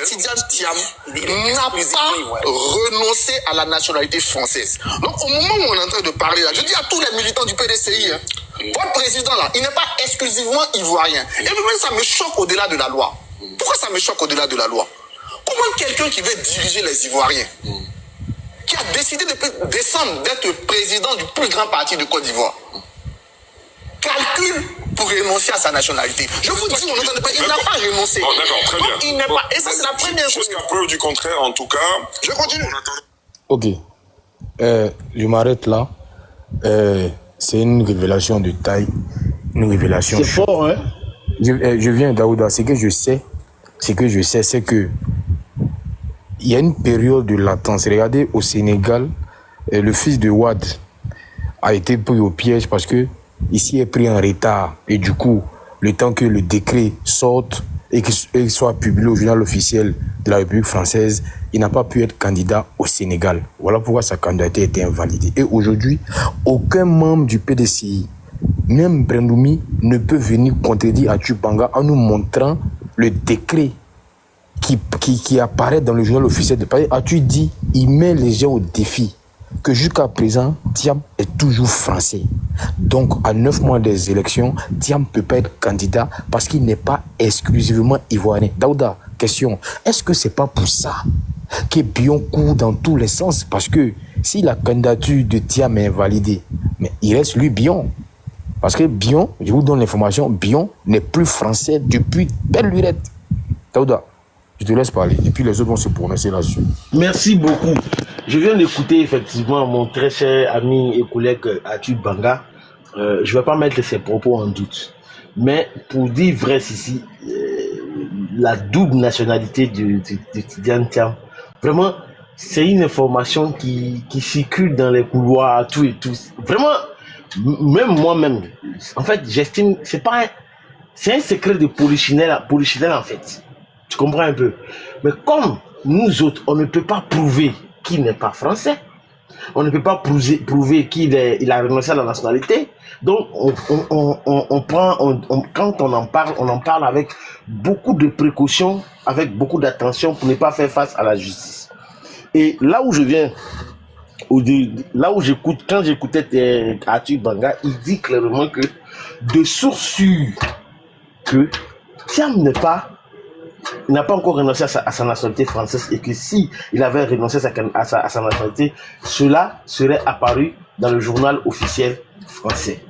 Thiam n'a pas renoncé à la nationalité française. Donc, au moment où on est en train de parler là, je dis à tous les militants du PDCI, votre président là, il n'est pas exclusivement ivoirien. Et même ça me choque au-delà de la loi. Pourquoi ça me choque au-delà de la loi? Comment quelqu'un qui veut diriger les Ivoiriens, qui a décidé de descendre d'être président du plus grand parti de Côte d'Ivoire, calcule pour renoncer à sa nationalité? Je vous dis, il n'a pas renoncé. Bon, d'accord, très bien. Il n'est pas. Et ça, c'est la première chose. Jusqu'à preuve du contraire, en tout cas. Je continue. Ok. Je m'arrête là. C'est une révélation de taille. Une révélation. C'est fort, hein? Je viens, Daouda. Ce que je sais, c'est que il y a une période de latence. Regardez, au Sénégal, le fils de Wade a été pris au piège parce que ici est pris en retard. Et du coup, le temps que le décret sorte et qu'il soit publié au journal officiel de la République française, il n'a pas pu être candidat au Sénégal. Voilà pourquoi sa candidature a été invalidée. Et aujourd'hui, aucun membre du PDCI, même Brendoumi, ne peut venir contredire Athie Banga en nous montrant le décret qui apparaît dans le journal officiel de Paris. As-tu dit, il met les gens au défi que jusqu'à présent, Thiam est toujours français. Donc, à 9 mois des élections, Thiam ne peut pas être candidat parce qu'il n'est pas exclusivement ivoirien. Daouda, question, est-ce que c'est pas pour ça que Bion court dans tous les sens? Parce que si la candidature de Thiam est invalidée, mais il reste lui Bion. Parce que Bion, je vous donne l'information, Bion n'est plus français depuis belle lurette. Daouda, je te laisse parler et puis les autres vont se prononcer là-dessus. Merci beaucoup. Je viens d'écouter effectivement mon très cher ami et collègue Athie Banga. Je ne vais pas mettre ses propos en doute. Mais pour dire vrai ici, la double nationalité de Tidjane Thiam, vraiment, c'est une information qui circule dans les couloirs, tout et tout. Vraiment, même moi-même, en fait, j'estime, c'est un secret de polichinelle en fait. Tu comprends un peu? Mais comme nous autres, on ne peut pas prouver qu'il n'est pas français, on ne peut pas prouver qu'il a renoncé à la nationalité, donc quand on en parle avec beaucoup de précautions, avec beaucoup d'attention pour ne pas faire face à la justice. Et là où je viens, là où j'écoute, quand j'écoutais Athie Banga, il dit clairement que de source sûre que Thiam n'a pas encore renoncé à sa nationalité française et que si il avait renoncé à sa nationalité, cela serait apparu dans le journal officiel français.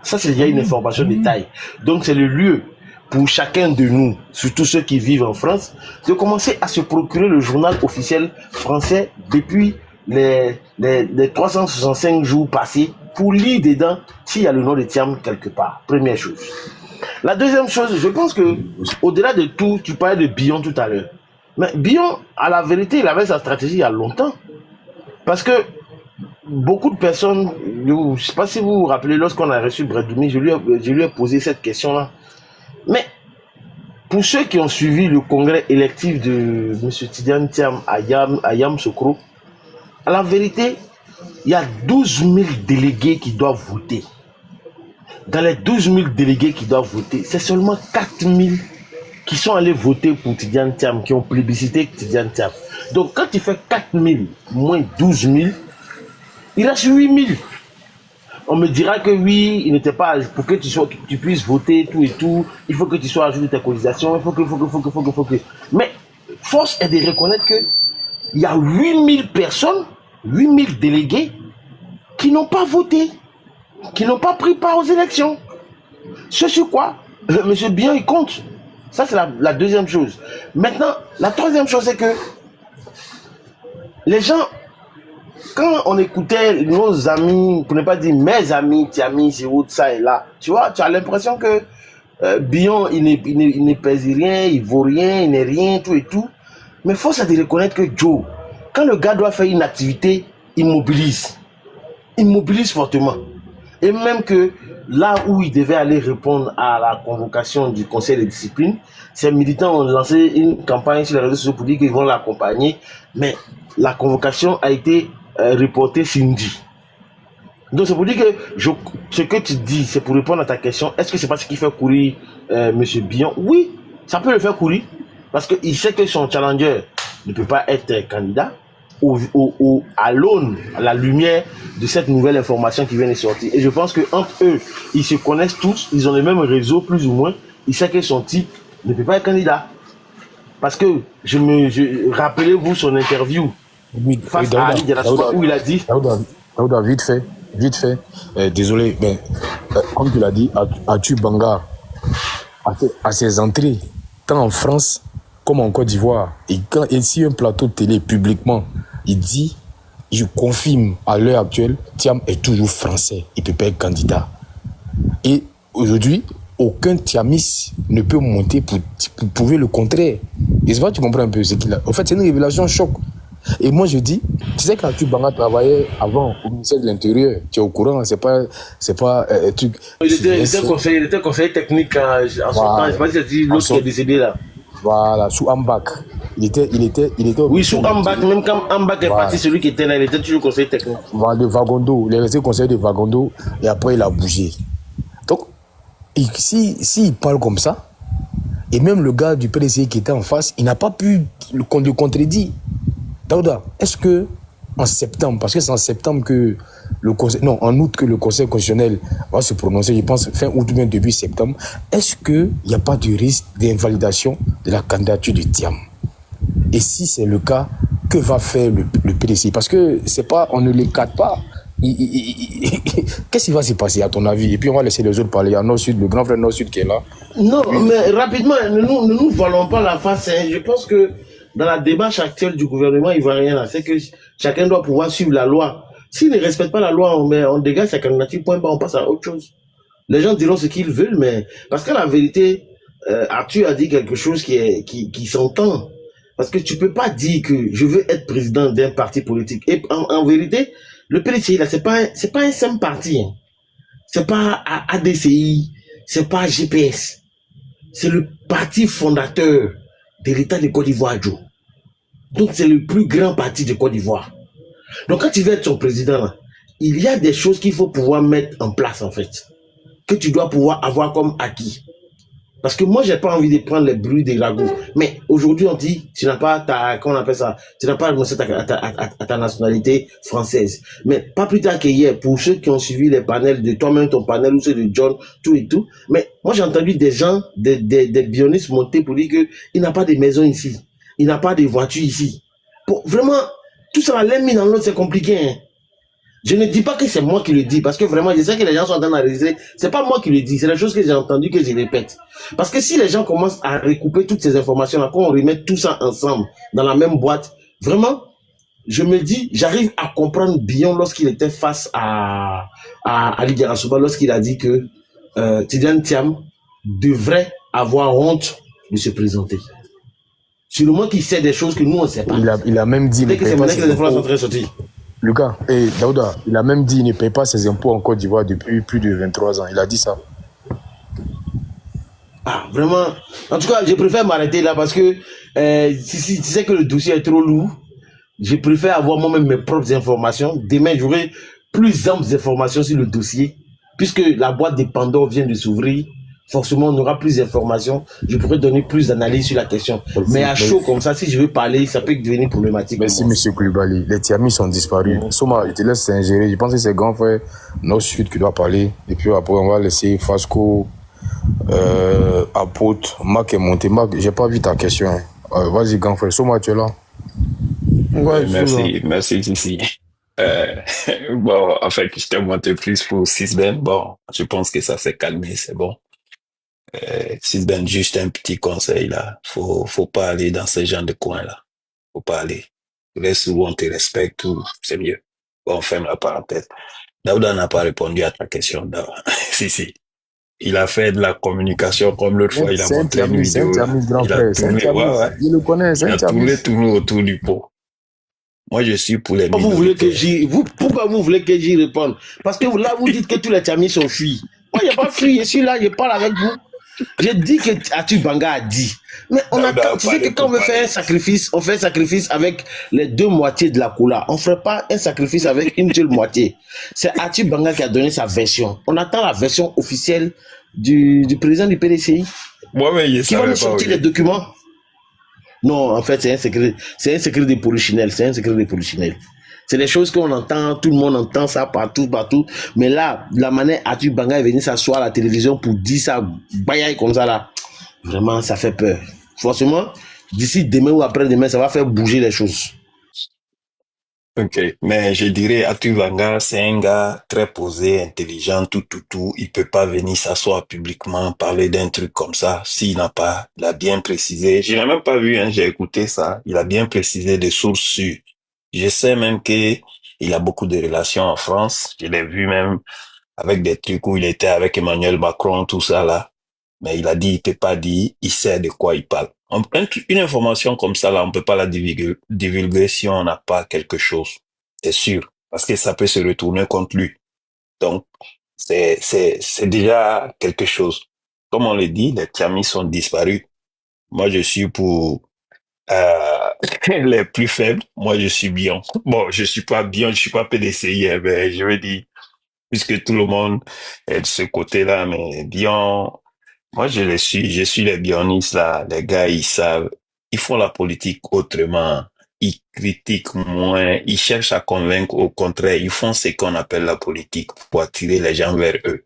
Ça, c'est déjà une information de taille. Donc, c'est le lieu pour chacun de nous, surtout ceux qui vivent en France, de commencer à se procurer le journal officiel français depuis les 365 jours passés pour lire dedans s'il y a le nom de Thiam quelque part. Première chose. La deuxième chose, je pense que au-delà de tout, tu parlais de Bion tout à l'heure. Mais Bion, à la vérité, il avait sa stratégie il y a longtemps. Parce que beaucoup de personnes, je ne sais pas si vous vous rappelez, lorsqu'on a reçu Brendoumi, je lui ai posé cette question-là. Mais pour ceux qui ont suivi le congrès électif de M. Tidjane Thiam à Yamoussoukro, à la vérité, il y a 12 000 délégués qui doivent voter. Dans les 12 000 délégués qui doivent voter, c'est seulement 4 000 qui sont allés voter pour Tidiane Thiam, qui ont plébiscité Tidiane Thiam. Donc quand tu fais 4 000 moins 12 000, il reste 8 000. On me dira que oui, il n'était pas, pour que tu puisses voter tout et tout, il faut que tu sois à jour de tes cotisations, il faut que. Mais force est de reconnaître que il y a 8 000 personnes, 8 000 délégués qui n'ont pas voté, qui n'ont pas pris part aux élections. Ce sur quoi M. Bion, il compte. Ça, c'est la deuxième chose. Maintenant, la troisième chose, c'est que les gens, quand on écoutait nos amis, pour ne pas dire mes amis, Tiami, Zéro, ça et là, tu vois, tu as l'impression que Bion, il ne pèse rien, il vaut rien, il n'est rien, tout et tout. Mais force est de reconnaître que Joe, quand le gars doit faire une activité, il mobilise. Il mobilise fortement. Et même que là où il devait aller répondre à la convocation du conseil de discipline, ces militants ont lancé une campagne sur les réseaux sociaux pour dire qu'ils vont l'accompagner. Mais la convocation a été reportée samedi. Donc c'est pour dire que ce que tu dis, c'est pour répondre à ta question. Est-ce que c'est pas ce qui fait courir M. Bion? Oui, ça peut le faire courir. Parce qu'il sait que son challenger ne peut pas être candidat à l'aune, à la lumière de cette nouvelle information qui vient de sortir. Et je pense qu'entre eux, ils se connaissent tous, ils ont le même réseau plus ou moins. Ils savent que son type ne peut pas être candidat. Parce que, rappelez-vous son interview face à Ali Diarra où il a dit... Daouda, vite fait. Désolé, mais comme tu l'as dit, Atu Banga, à ses entrées, tant en France comme en Côte d'Ivoire, et si un plateau de télé publiquement, il dit, je confirme à l'heure actuelle, Thiam est toujours français, il ne peut pas être candidat. Et aujourd'hui, aucun Thiamis ne peut monter pour prouver le contraire. Et c'est pas, tu comprends un peu ce qu'il a. En fait, c'est une révélation choc. Et moi, je dis, tu sais qu'Atu Banga travaillait avant au ministère de l'Intérieur, tu es au courant, c'est pas un truc. Il était conseiller technique en son temps, je sais pas si c'est l'autre qui est décédé là. Voilà, sous Ambak. Il était oui, sous Ambak, même quand Ambak est parti, celui qui était là, il était toujours conseiller technique. Voilà, de Vagondo, il est resté conseiller de Vagondo et après il a bougé. Donc, s'il parle comme ça, et même le gars du PDC qui était en face, il n'a pas pu le contredire. Daouda, est-ce que en septembre, parce que c'est en septembre que en août que le Conseil constitutionnel va se prononcer, je pense fin août ou bien début septembre, est-ce qu'il n'y a pas de risque d'invalidation de la candidature de Thiam? Et si c'est le cas, que va faire le PDC? Parce que c'est pas, on ne les cadre pas. Qu'est-ce qui va se passer à ton avis? Et puis on va laisser les autres parler. Il y a Nord-Sud, le grand frère Nord-Sud qui est là. Non, mais rapidement, ne nous voilons pas la face. Hein. Je pense que dans la démarche actuelle du gouvernement ivoirien, c'est que chacun doit pouvoir suivre la loi. S'il ne respecte pas la loi, on dégage sa candidature, point bas, on passe à autre chose. Les gens diront ce qu'ils veulent, mais parce que la vérité, Arthur a dit quelque chose qui s'entend. Parce que tu peux pas dire que je veux être président d'un parti politique. Et en vérité, le PDCI, là, c'est pas un simple parti. Hein. C'est pas ADCI, c'est pas GPS. C'est le parti fondateur de l'État de Côte d'Ivoire, Joe. Donc, c'est le plus grand parti de Côte d'Ivoire. Donc, quand tu veux être son président, là, il y a des choses qu'il faut pouvoir mettre en place, en fait. Que tu dois pouvoir avoir comme acquis. Parce que moi, j'ai pas envie de prendre les bruits des ragots. Mais aujourd'hui, on dit, tu n'as pas comment on appelle ça? Tu n'as pas renoncé à ta nationalité française. Mais pas plus tard qu'hier, pour ceux qui ont suivi les panels de toi-même, ton panel, ou ceux de John, tout et tout. Mais moi, j'ai entendu des gens, des bionistes monter pour dire qu'il n'a pas de maison ici. Il n'a pas de voiture ici. Vraiment, tout ça, l'un mis dans l'autre, c'est compliqué, hein. Je ne dis pas que c'est moi qui le dis, parce que vraiment, je sais que les gens sont en train d'enregistrer. C'est pas moi qui le dis, c'est la chose que j'ai entendu que je répète. Parce que si les gens commencent à recouper toutes ces informations-là, quand on remet tout ça ensemble dans la même boîte, vraiment, je me dis, j'arrive à comprendre Bion lorsqu'il était face à Ali Diarra, lorsqu'il a dit que Tidiane Thiam devrait avoir honte de se présenter. Sur le moment qu'il sait des choses que nous, on ne sait pas. Il a même dit... Dès que c'est maintenant que les informations sont en train de sortir. Lucas, et Daouda, il a même dit qu'il ne paye pas ses impôts en Côte d'Ivoire depuis plus de 23 ans. Il a dit ça. Ah, vraiment. En tout cas, je préfère m'arrêter là parce que si tu sais que le dossier est trop lourd, je préfère avoir moi-même mes propres informations. Demain, j'aurai plus d'amples informations sur le dossier, puisque la boîte de Pandore vient de s'ouvrir. forcément, on aura plus d'informations. Je pourrais donner plus d'analyse sur la question. Mais à chaud comme ça, si je veux parler, ça peut devenir problématique. Merci, monsieur Koulibaly. Les Tiamis sont disparus. Soma, je te laisse ingérer. Je pense que c'est grand frère Nord-Sud qui doit parler. Et puis après, on va laisser Fasco, Apôtre, Marc est monté. Marc, j'ai pas vu ta question. Hein. Vas-y, grand frère. Soma, tu es là? Ouais, merci, Sissi. Bon, en fait, je t'ai monté plus pour Sisben. Bon, je pense que ça s'est calmé, c'est bon. Sisben, juste un petit conseil là. Faut pas aller dans ce genre de coin là. Faut pas aller. Reste où on te respecte, c'est mieux. Bon, on ferme la parenthèse. Daouda n'a pas répondu à ta question, si. Il a fait de la communication comme l'autre fois, il a montré une vidéo. Il a tourné autour du pot. Moi, je suis pour les Pourquoi vous voulez que j'y réponde? Parce que là, vous dites que tous les Tiamis sont fuis. Moi, il n'y a pas fui, je suis là, je parle avec vous. J'ai dit que Atu Banga a dit. Mais on attend, tu sais que quand on veut faire un sacrifice, on fait un sacrifice avec les deux moitiés de la coula. On ne ferait pas un sacrifice avec une seule moitié. C'est Atu Banga qui a donné sa version. On attend la version officielle du président du PDCI. Qui va nous sortir les documents. Non, en fait, c'est un secret de polichinelle. C'est des choses qu'on entend, tout le monde entend ça partout. Mais là, la manière Atu Banga est venu s'asseoir à la télévision pour dire ça, bayaille comme ça là, vraiment, ça fait peur. Forcément, d'ici demain ou après-demain, ça va faire bouger les choses. Ok, mais je dirais Atu Banga, c'est un gars très posé, intelligent, tout. Il peut pas venir s'asseoir publiquement, parler d'un truc comme ça, s'il n'a pas, il a bien précisé. Je n'ai même pas vu, hein, j'ai écouté ça. Il a bien précisé des sources sûres. Je sais même que il a beaucoup de relations en France. Je l'ai vu même avec des trucs où il était avec Emmanuel Macron, tout ça là. Mais il a dit, il peut pas dire, il sait de quoi il parle. Une information comme ça là, on peut pas la divulguer si on n'a pas quelque chose. C'est sûr. Parce que ça peut se retourner contre lui. Donc, c'est déjà quelque chose. Comme on le dit, les Tiamis sont disparus. Moi, je suis pour les plus faibles. Moi, je suis bien. Bon, je suis pas bien, je suis pas PDCI, mais je veux dire, puisque tout le monde est de ce côté-là, mais bien, moi, je suis les bionistes, là. Les gars, ils savent, ils font la politique autrement. Ils critiquent moins, ils cherchent à convaincre, au contraire, ils font ce qu'on appelle la politique pour attirer les gens vers eux.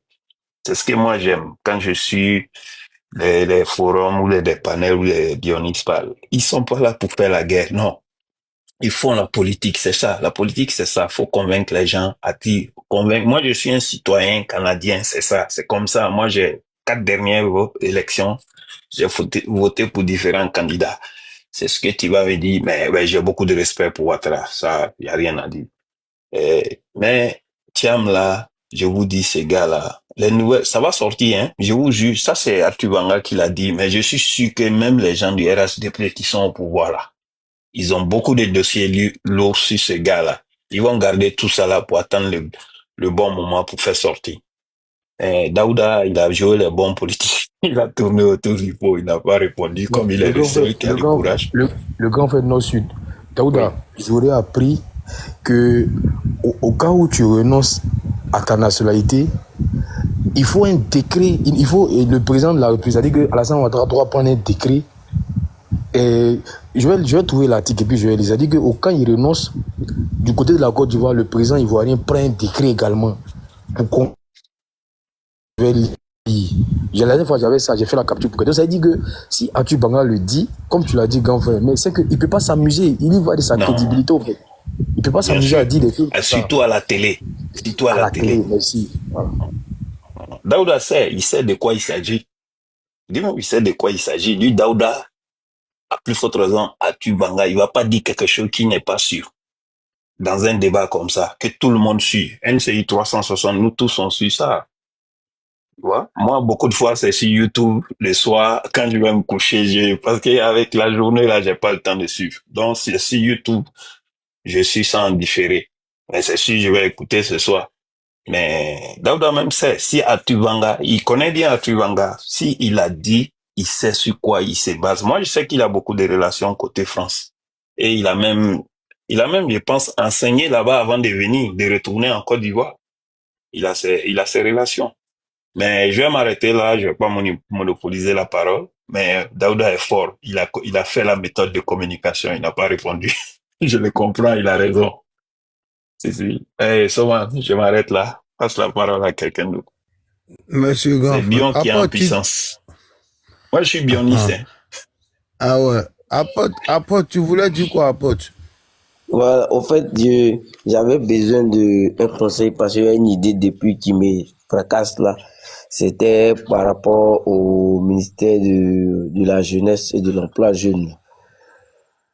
C'est ce que moi j'aime. Quand je suis les forums ou les panels où les bionistes parlent, ils sont pas là pour faire la guerre, non. Ils font la politique, c'est ça. La politique, c'est ça. Faut convaincre les gens, convaincre. Moi, je suis un citoyen canadien, c'est ça. C'est comme ça. Moi, j'ai 4 dernières élections, j'ai voté pour différents candidats. C'est ce que tu vas me dire, mais ouais, j'ai beaucoup de respect pour Ouattara. Ça, y a rien à dire. Mais Thiam là, je vous dis, ces gars-là, les nouvelles, ça va sortir, hein. Je vous jure, ça c'est Atu Banga qui l'a dit, mais je suis sûr que même les gens du RHDP qui sont au pouvoir là, ils ont beaucoup de dossiers lourds sur ces gars-là. Ils vont garder tout ça là pour attendre le bon moment pour faire sortir. Daouda, il a joué les bons politiques. Il a tourné autour du pot, il n'a pas répondu comme il est le seul qui a le courage. Le grand frère Nord-Sud, Daouda, j'aurais appris que au cas où tu renonces à ta nationalité, il faut un décret, et le président de la République a dit que Alassane Ouattara doit prendre un décret. Et je vais trouver l'article et puis je vais lire. Il a dit qu'au cas où il renonce, du côté de la Côte d'Ivoire, le président ivoirien prend un décret également. Pour je vais lire. La dernière fois j'avais ça, j'ai fait la capture pour que. Donc ça veut dire que si Atu Banga le dit, comme tu l'as dit, grand frère, mais c'est qu'il ne peut pas s'amuser, il y va de sa crédibilité au fait. Il ne peut pas s'amuser à dire des trucs. Surtout à la télé. Surtout à la télé. Merci. Voilà. Daouda sait, il sait de quoi il s'agit. Dis-moi, il sait de quoi il s'agit. Lui, Daouda, à plus forte raison, Atu Banga, il ne va pas dire quelque chose qui n'est pas sûr. Dans un débat comme ça, que tout le monde suit. NCI 360, nous tous on suit ça. Tu vois? Moi, beaucoup de fois, c'est sur YouTube, le soir, quand je vais me coucher, parce qu'avec la journée, là, j'ai pas le temps de suivre. Donc, c'est sur YouTube, je suis sans différer. Mais c'est sûr, je vais écouter ce soir. Mais Daouda même sait, si Atu Banga, il connaît bien Atu Banga, si il a dit, il sait sur quoi il se base. Moi, je sais qu'il a beaucoup de relations côté France. Et il a même, je pense, enseigné là-bas avant de venir, de retourner en Côte d'Ivoire. Il a ses relations. Mais je vais m'arrêter là, je vais pas monopoliser la parole. Mais Daouda est fort. Il a fait la méthode de communication. Il n'a pas répondu. Je le comprends, il a raison. Si. Eh, Soma, je m'arrête là. Passe la parole à quelqu'un d'autre. Monsieur Grand. C'est Bion qui est en puissance. Moi, je suis bioniste. Hein. Ah ouais. Apôtre, tu voulais dire quoi, Apôtre? Voilà, au fait, j'avais besoin d'un conseil parce qu'il y a une idée depuis qui me fracasse là. C'était par rapport au ministère de la Jeunesse et de l'Emploi jeune.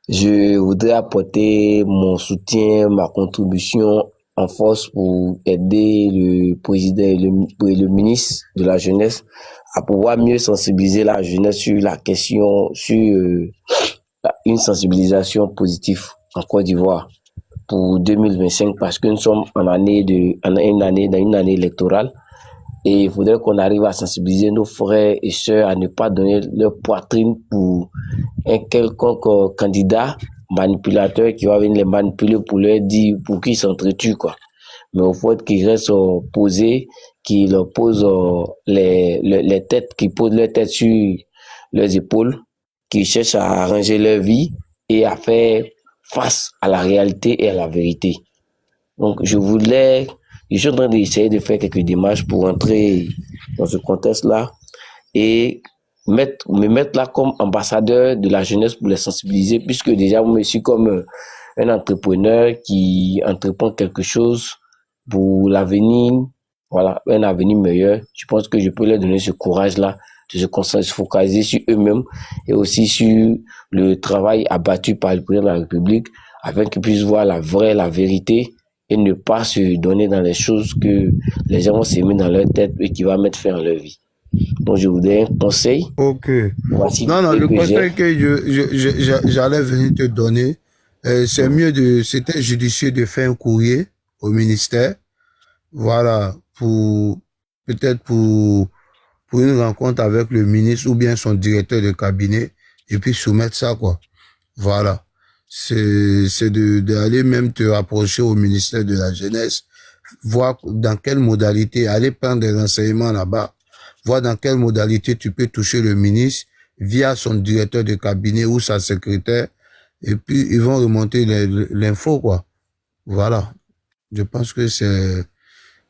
Je voudrais apporter mon soutien, ma contribution en force pour aider le président et le ministre de la Jeunesse à pouvoir mieux sensibiliser la jeunesse sur la question, sur une sensibilisation positive en Côte d'Ivoire pour 2025 parce que nous sommes dans une année électorale et il faudrait qu'on arrive à sensibiliser nos frères et sœurs à ne pas donner leur poitrine pour un quelconque candidat manipulateur qui va venir les manipuler pour leur dire pour qu'ils s'entretuent quoi. Mais au fait qu'ils restent posés, qu'ils posent les têtes, qu'ils posent leurs têtes sur leurs épaules, qu'ils cherchent à arranger leur vie et à faire face à la réalité et à la vérité. Donc, je suis en train d'essayer de faire quelques démarches pour entrer dans ce contexte-là et me mettre là comme ambassadeur de la jeunesse pour les sensibiliser, puisque déjà, moi, je suis comme un entrepreneur qui entreprend quelque chose pour l'avenir, voilà, un avenir meilleur. Je pense que je peux leur donner ce courage-là de se focaliser sur eux-mêmes et aussi sur le travail abattu par le président de la République afin qu'ils puissent voir la vérité et ne pas se donner dans les choses que les gens vont s'aimer dans leur tête et qui va mettre fin à leur vie. Donc je voudrais un conseil. Ok. Voici non, le conseil que j'allais venir te donner, c'était judicieux de faire un courrier au ministère, voilà, peut-être pour une rencontre avec le ministre ou bien son directeur de cabinet et puis soumettre ça, quoi. Voilà. C'est d'aller même te rapprocher au ministère de la Jeunesse, voir dans quelle modalité, aller prendre des renseignements là-bas, voir dans quelle modalité tu peux toucher le ministre via son directeur de cabinet ou sa secrétaire et puis ils vont remonter l'info, quoi. Voilà. Je pense que c'est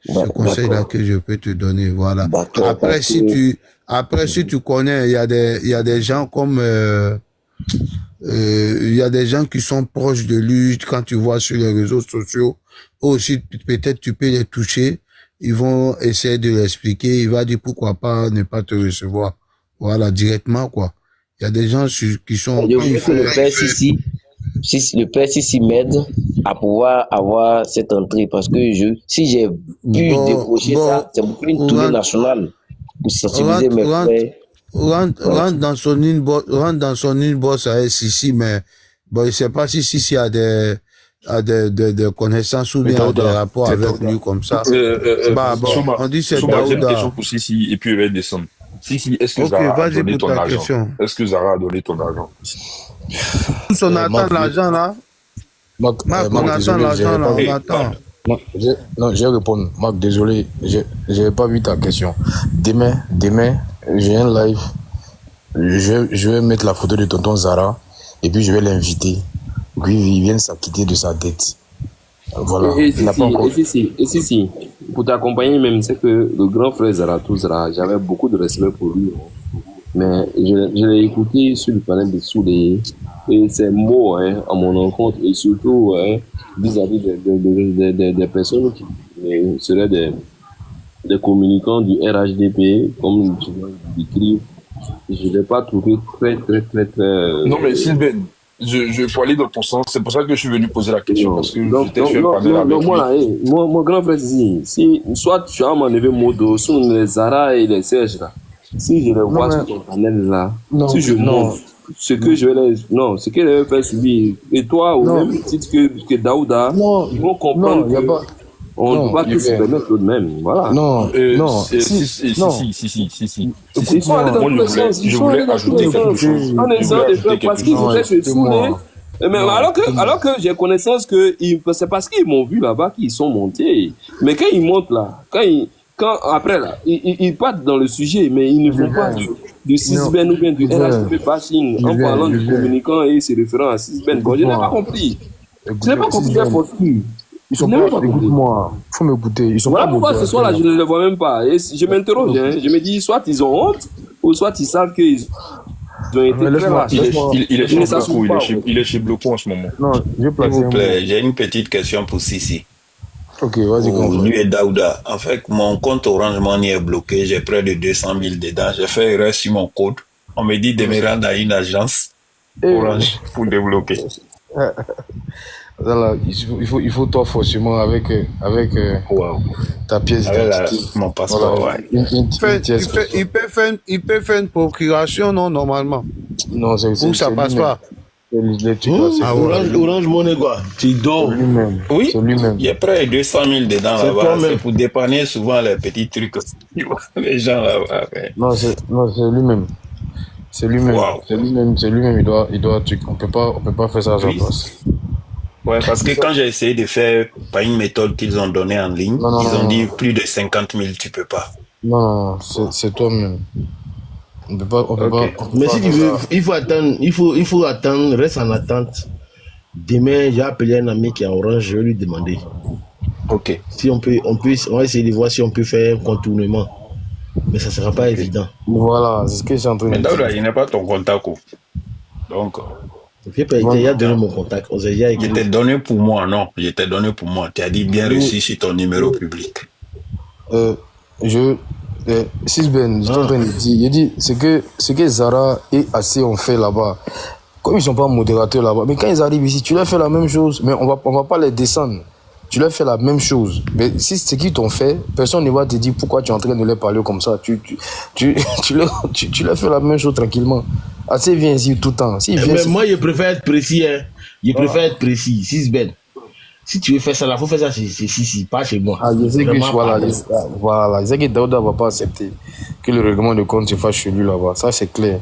ce conseil-là que je peux te donner, voilà. Après, si tu connais, il y a des gens comme, il y a des gens qui sont proches de lui quand tu vois sur les réseaux sociaux, aussi, peut-être tu peux les toucher, ils vont essayer de l'expliquer, il va dire pourquoi pas ne pas te recevoir, voilà, directement, quoi. Il y a des gens qui sont... Le père Sissi m'aide à pouvoir avoir cette entrée parce que si j'ai pu décrocher ça, c'est pour une tournée nationale pour sensibiliser mes frères. Rentre dans son inbox avec Sissi, mais bon, je ne sais pas si Sissi a des connaissances ou bien des rapports avec lui comme ça. On dit c'est Daouda. J'ai une question pour Sissi et puis il va descendre. Sissi, est-ce que Zara a donné ton argent? Est-ce que Zara a donné ton argent? On attend l'argent là. On attend l'argent là, on attend. Non, je vais répondre. Marc, désolé, je n'ai pas vu ta question. Demain, j'ai un live. Je vais mettre la photo de tonton Zara et puis je vais l'inviter. Puis il vient s'acquitter de sa dette. Voilà. Et si, pour t'accompagner même, c'est que le grand frère Zara, j'avais beaucoup de respect pour lui. Mais je l'ai écouté sur le panel de Soulé et ses mots à mon encontre et surtout vis-à-vis des personnes qui seraient des communicants du RHDP, comme tu décrives. Je ne l'ai pas trouvé très... Non mais Sylvain, je peux aller dans ton sens, c'est pour ça que je suis venu poser la question, parce que j'étais sur un panel avec lui. Mon grand frère, si soit tu as m'enlevé Modo, sur les Zara et les Serge là, si je les vois sur ton panel là, si je montre ce que je vais ce que je vais faire subir, et toi, au même titre que Daouda, ils vont comprendre on ne peut pas tous se permettre tout de même, voilà. Si. Je voulais ajouter quelque chose. Parce qu'ils étaient se saouler. Mais alors que j'ai connaissance que c'est parce qu'ils m'ont vu là-bas qu'ils sont montés. Mais quand ils montent là, quand quand après là, ils partent dans le sujet, mais ils ne font pas de 6 Ben ou bien du RHTP bashing en parlant du communicant et se référant à 6 Ben. Bon, je n'ai pas compris. Je n'ai pas compris la posture. Ils sont pas, écoute-moi, faut m'écouter. Ils sont voilà pas pourquoi ce soir-là, je ne le vois même pas. Et je m'interroge, hein. Je me dis, soit ils ont honte, ou soit ils savent qu'ils ont été très lâches. Il est chez Bloco en ce moment. Non, s'il vous plaît, j'ai une petite question pour Sissi. Ok, vas-y, Lui et Daouda. En fait, mon compte Orange Money est bloqué. J'ai près de 200 000 dedans. J'ai fait erreur sur mon code. On me dit de me rendre à une agence Orange pour débloquer. Voilà, il faut toi forcément avec ta pièce d'identité. Mon passeport, voilà. Il peut faire une procuration, non, normalement. Non, c'est où ça passe pas. Orange Money, quoi. Tu dors. Oui, il y a près de 200 000 dedans là-bas. C'est pour dépanner souvent les petits trucs. Les gens là-bas. Non, c'est lui-même. C'est lui-même. Wow. C'est lui-même. Il doit. On peut pas faire ça à sa place. Ouais, parce que quand j'ai essayé de faire par une méthode qu'ils ont donnée en ligne, ils ont dit plus de 50 000, tu peux pas. Non, c'est toi-même. On peut pas. Mais si tu veux, il faut attendre, reste en attente. Demain, j'ai appelé un ami qui est à Orange, je vais lui demander. Ok. Si on va essayer de voir si on peut faire un contournement. Mais ça sera pas évident. Voilà, c'est ce que j'ai en train de dire. Mais il n'est pas ton contact. Donc. Il a donné mon contact. Je t'ai donné pour moi, non. Je t'ai donné pour moi. Tu as dit bien reçu sur ton numéro public. Sisben, je suis en train de dire. Il dit ce que Zara et AC ont fait là-bas. Comme ils ne sont pas modérateurs là-bas, mais quand ils arrivent ici, tu leur fais la même chose. Mais on va pas les descendre. Tu leur fais la même chose. Mais si c'est ce qu'ils t'ont fait, personne ne va te dire pourquoi tu es en train de leur parler comme ça. Tu leur fais la même chose tranquillement. Assez vient ici tout le temps. Mais moi, je préfère être précis. Hein. Je préfère être précis. Sisben. Si tu veux faire ça, il faut faire ça chez pas chez moi. Je sais que je sais que Daouda ne va pas accepter que le règlement de compte se fasse chez lui là-bas. Ça, c'est clair.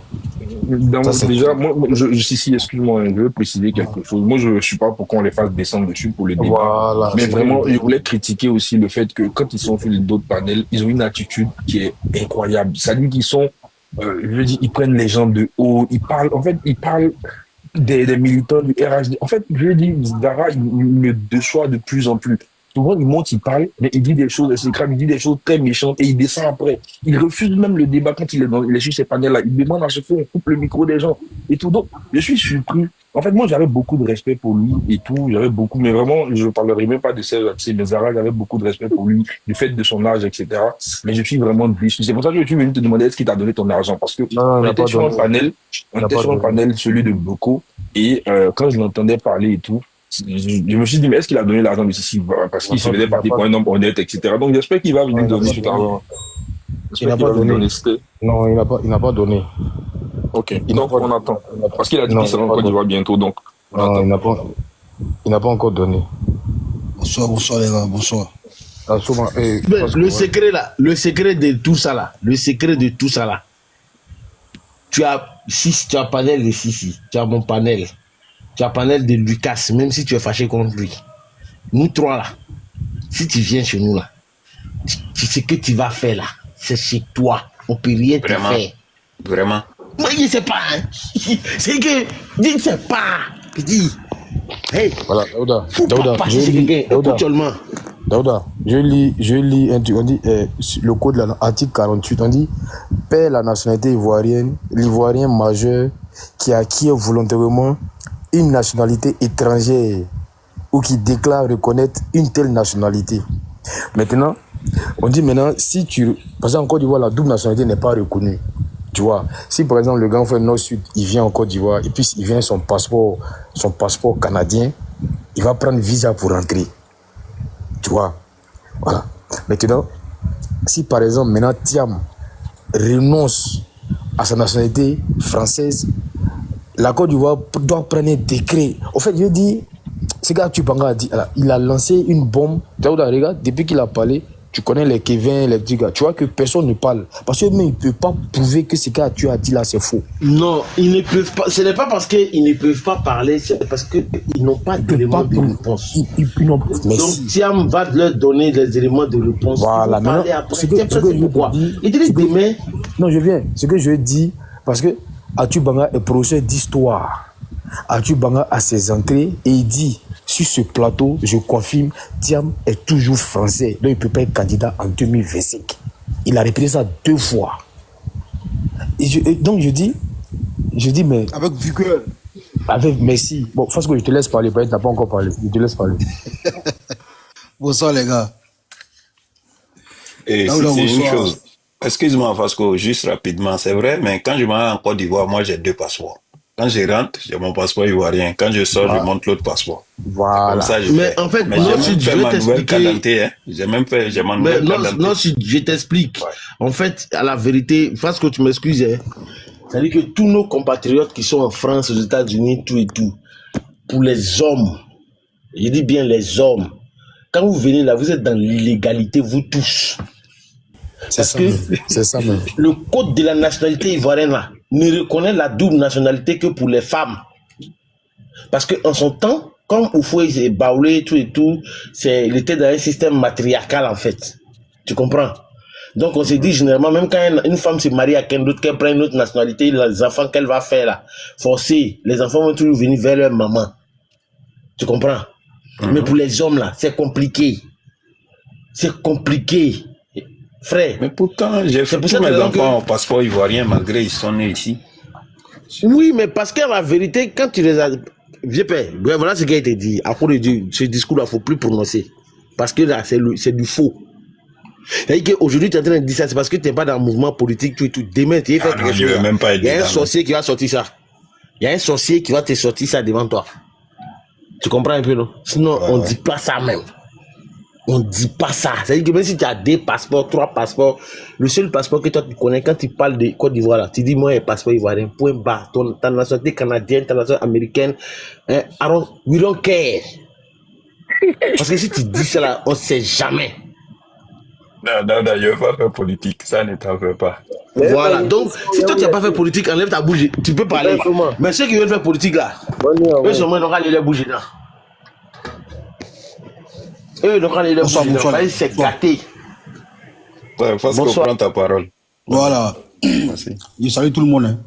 Donc, déjà, moi, excuse-moi, je veux préciser quelque chose. Moi, je ne suis pas pour qu'on les fasse descendre dessus pour les débats. Voilà, mais vraiment, je voulais critiquer aussi le fait que quand ils sont sur d'autres panels, ils ont une attitude qui est incroyable. Ça dit qu'ils sont, je veux dire, ils prennent les gens de haut, ils parlent des militants du RHD. En fait, je veux dire, Zara, il me déçoit de plus en plus. Souvent, il monte, il parle, mais il dit des choses, il dit des choses très méchantes et il descend après. Il refuse même le débat quand il est sur ces panels-là. Il demande à ce qu'on coupe le micro des gens et tout. Donc, je suis surpris. En fait, moi, j'avais beaucoup de respect pour lui et tout. Mais vraiment, je ne parlerai même pas de ça, mais Zara, j'avais beaucoup de respect pour lui, du fait de son âge, etc. Mais je suis vraiment déçu. C'est pour ça que je suis venu te demander est-ce qu'il t'a donné ton argent. Parce que on était sur un panel, celui de Boko, et quand je l'entendais parler et tout, je me suis dit, mais est-ce qu'il a donné l'argent de Sissi parce qu'il se faisait partie pour un homme honnête, etc. Donc, j'espère qu'il va venir donner cet argent. Il n'a pas donné. Non, il n'a pas donné. Ok, donc on attend. Parce qu'il a dit qu'il sera en Côte d'Ivoire bientôt, donc. Non, il n'a pas encore donné. Bonsoir les gars, bonsoir. Le secret de tout ça là, tu as panel de Sissi, tu as mon panel. Tu as panel de Lucas, même si tu es fâché contre lui. Nous trois là, si tu viens chez nous là, tu sais que tu vas faire là, c'est chez toi. On peut rien te faire. Vraiment. Moi je ne sais pas. Hein. C'est que je ne sais pas. Je dis, hey. Voilà, Daouda, je lis un truc. On dit le code de l'article 48. On dit perd la nationalité ivoirienne, l'ivoirien majeur qui acquiert volontairement une nationalité étrangère ou qui déclare reconnaître une telle nationalité. Maintenant, on dit si parce qu'en Côte d'Ivoire, la double nationalité n'est pas reconnue. Tu vois, si par exemple le grand frère Nord-Sud, il vient en Côte d'Ivoire et puis il vient son passeport canadien, il va prendre visa pour rentrer. Tu vois, voilà. Maintenant, si par exemple maintenant Thiam renonce à sa nationalité française, la Côte d'Ivoire doit prendre un décret. En fait, je dis, ce gars Tupanga a dit, il a lancé une bombe. Regarde, depuis qu'il a parlé, tu connais les Kevin, les petits gars, tu vois que personne ne parle. Parce que même ils ne peuvent pas prouver que ce que tu as dit là, c'est faux. Non, ils ne peuvent pas. Ce n'est pas parce qu'ils ne peuvent pas parler, c'est parce qu'ils n'ont pas d'éléments de réponse. Donc, Thiam va leur donner les éléments de réponse. Voilà, maintenant, ce que demain. Non, je viens. Ce que je dis, parce que Atou Banga est professeur d'histoire. Atou Banga a ses entrées et il dit, sur ce plateau, je confirme, Thiam est toujours français. Donc il ne peut pas être candidat en 2025. Il a répété ça 2 fois. Et donc je dis, mais... Avec vigueur. Avec merci. Bon, Fasco, je te laisse parler. Tu n'as pas encore parlé. Je te laisse parler. Bonsoir les gars. Et c'est une chose. Excuse-moi, Fasco, juste rapidement, c'est vrai, mais quand je m'en vais en Côte d'Ivoire, moi j'ai 2 passeports. Quand je rentre, j'ai mon passeport ivoirien. Quand je sors, je montre l'autre passeport. Voilà. Comme ça, mais en fait, non, j'ai je fait vais ma nouvelle carte t'expliquer. d'identité. J'ai même fait ma nouvelle carte d'identité. Non, je t'explique. Ouais. En fait, à la vérité, parce que tu m'excuses, hein, c'est-à-dire que tous nos compatriotes qui sont en France, aux États-Unis, tout et tout, pour les hommes, je dis bien les hommes, quand vous venez là, vous êtes dans l'illégalité, vous tous. Parce que le code de la nationalité ivoirienne là, ne reconnaît la double nationalité que pour les femmes. Parce qu'en son temps, comme Oufoué et Baoulé, tout et tout, il était dans un système matriarcal en fait. Tu comprends? Donc on s'est dit généralement, même quand une femme se marie à quelqu'un d'autre, qu'elle prend une autre nationalité, les enfants qu'elle va faire là, forcés, les enfants vont toujours venir vers leur maman. Tu comprends? Mais pour les hommes là, c'est compliqué. C'est compliqué. Frère. Mais pourtant, j'ai fait tous mes enfants au passeport ivoirien malgré qu'ils sont nés ici. Oui, mais parce qu'à la vérité, quand tu les as... Vieux père, voilà ce qui a été dit. À cause de Dieu, ce discours-là, il ne faut plus prononcer. Parce que là, c'est du faux. C'est-à-dire qu'aujourd'hui, tu es en train de dire ça, c'est parce que tu n'es pas dans le mouvement politique, tout et tout. Demain, tu es fait quelque chose. Il y a un sorcier qui va sortir ça. Il y a un sorcier qui va te sortir ça devant toi. Tu comprends un peu, non? Sinon, on ne dit pas ça même. On ne dit pas ça. C'est-à-dire que même si tu as 2 passeports, 3 passeports, le seul passeport que toi tu connais quand tu parles de Côte d'Ivoire, là, tu dis moi, un passeport ivoirien, point barre. Ta nationalité canadienne, ta nationalité américaine, hein, we don't care. Parce que si tu dis ça là, on ne sait jamais. Non, je ne veux pas faire politique, ça ne t'en veut pas. Voilà, donc si toi tu n'as pas fait politique, enlève ta bouche, tu peux parler. Mais ceux qui veulent faire politique là, eux seulement ils n'ont qu'à aller les bouger là. Eux, donc, c'est gâté. Ouais, faut comprendre ta parole. Voilà. Merci. Je salue tout le monde.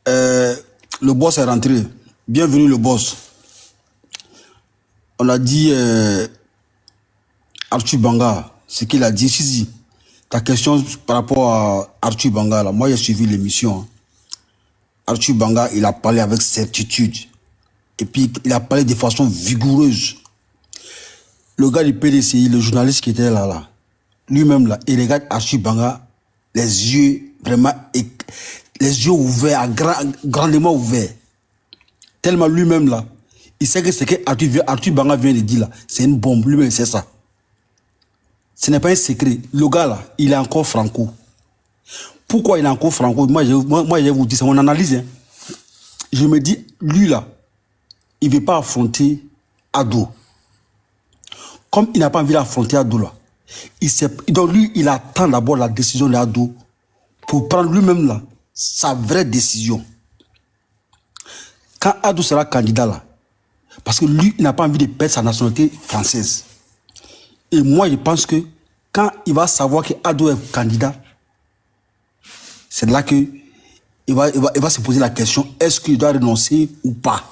Hein. Le boss est rentré. Bienvenue le boss. On a dit Arthur Banga, ce qu'il a dit. Si, ta question par rapport à Arthur Banga, là, moi j'ai suivi l'émission. Hein. Arthur Banga, il a parlé avec certitude. Et puis il a parlé de façon vigoureuse. Le gars du PDCI, le journaliste qui était là, lui-même là, il regarde Arthur Banga, les yeux vraiment, les yeux ouverts, grandement ouverts. Tellement lui-même là, il sait que ce que Arthur Banga vient de dire là, c'est une bombe, lui-même il sait ça. Ce n'est pas un secret. Le gars là, il est encore franco. Pourquoi il est encore franco? Moi, je vous dis, c'est mon analyse. Hein. Je me dis, lui là, il ne veut pas affronter Ado. Comme il n'a pas envie d'affronter Ado là, donc lui, il attend d'abord la décision de Ado pour prendre lui-même là sa vraie décision. Quand Ado sera candidat là, parce que lui, il n'a pas envie de perdre sa nationalité française. Et moi, je pense que quand il va savoir que Ado est candidat, c'est là que il va se poser la question, est-ce qu'il doit renoncer ou pas?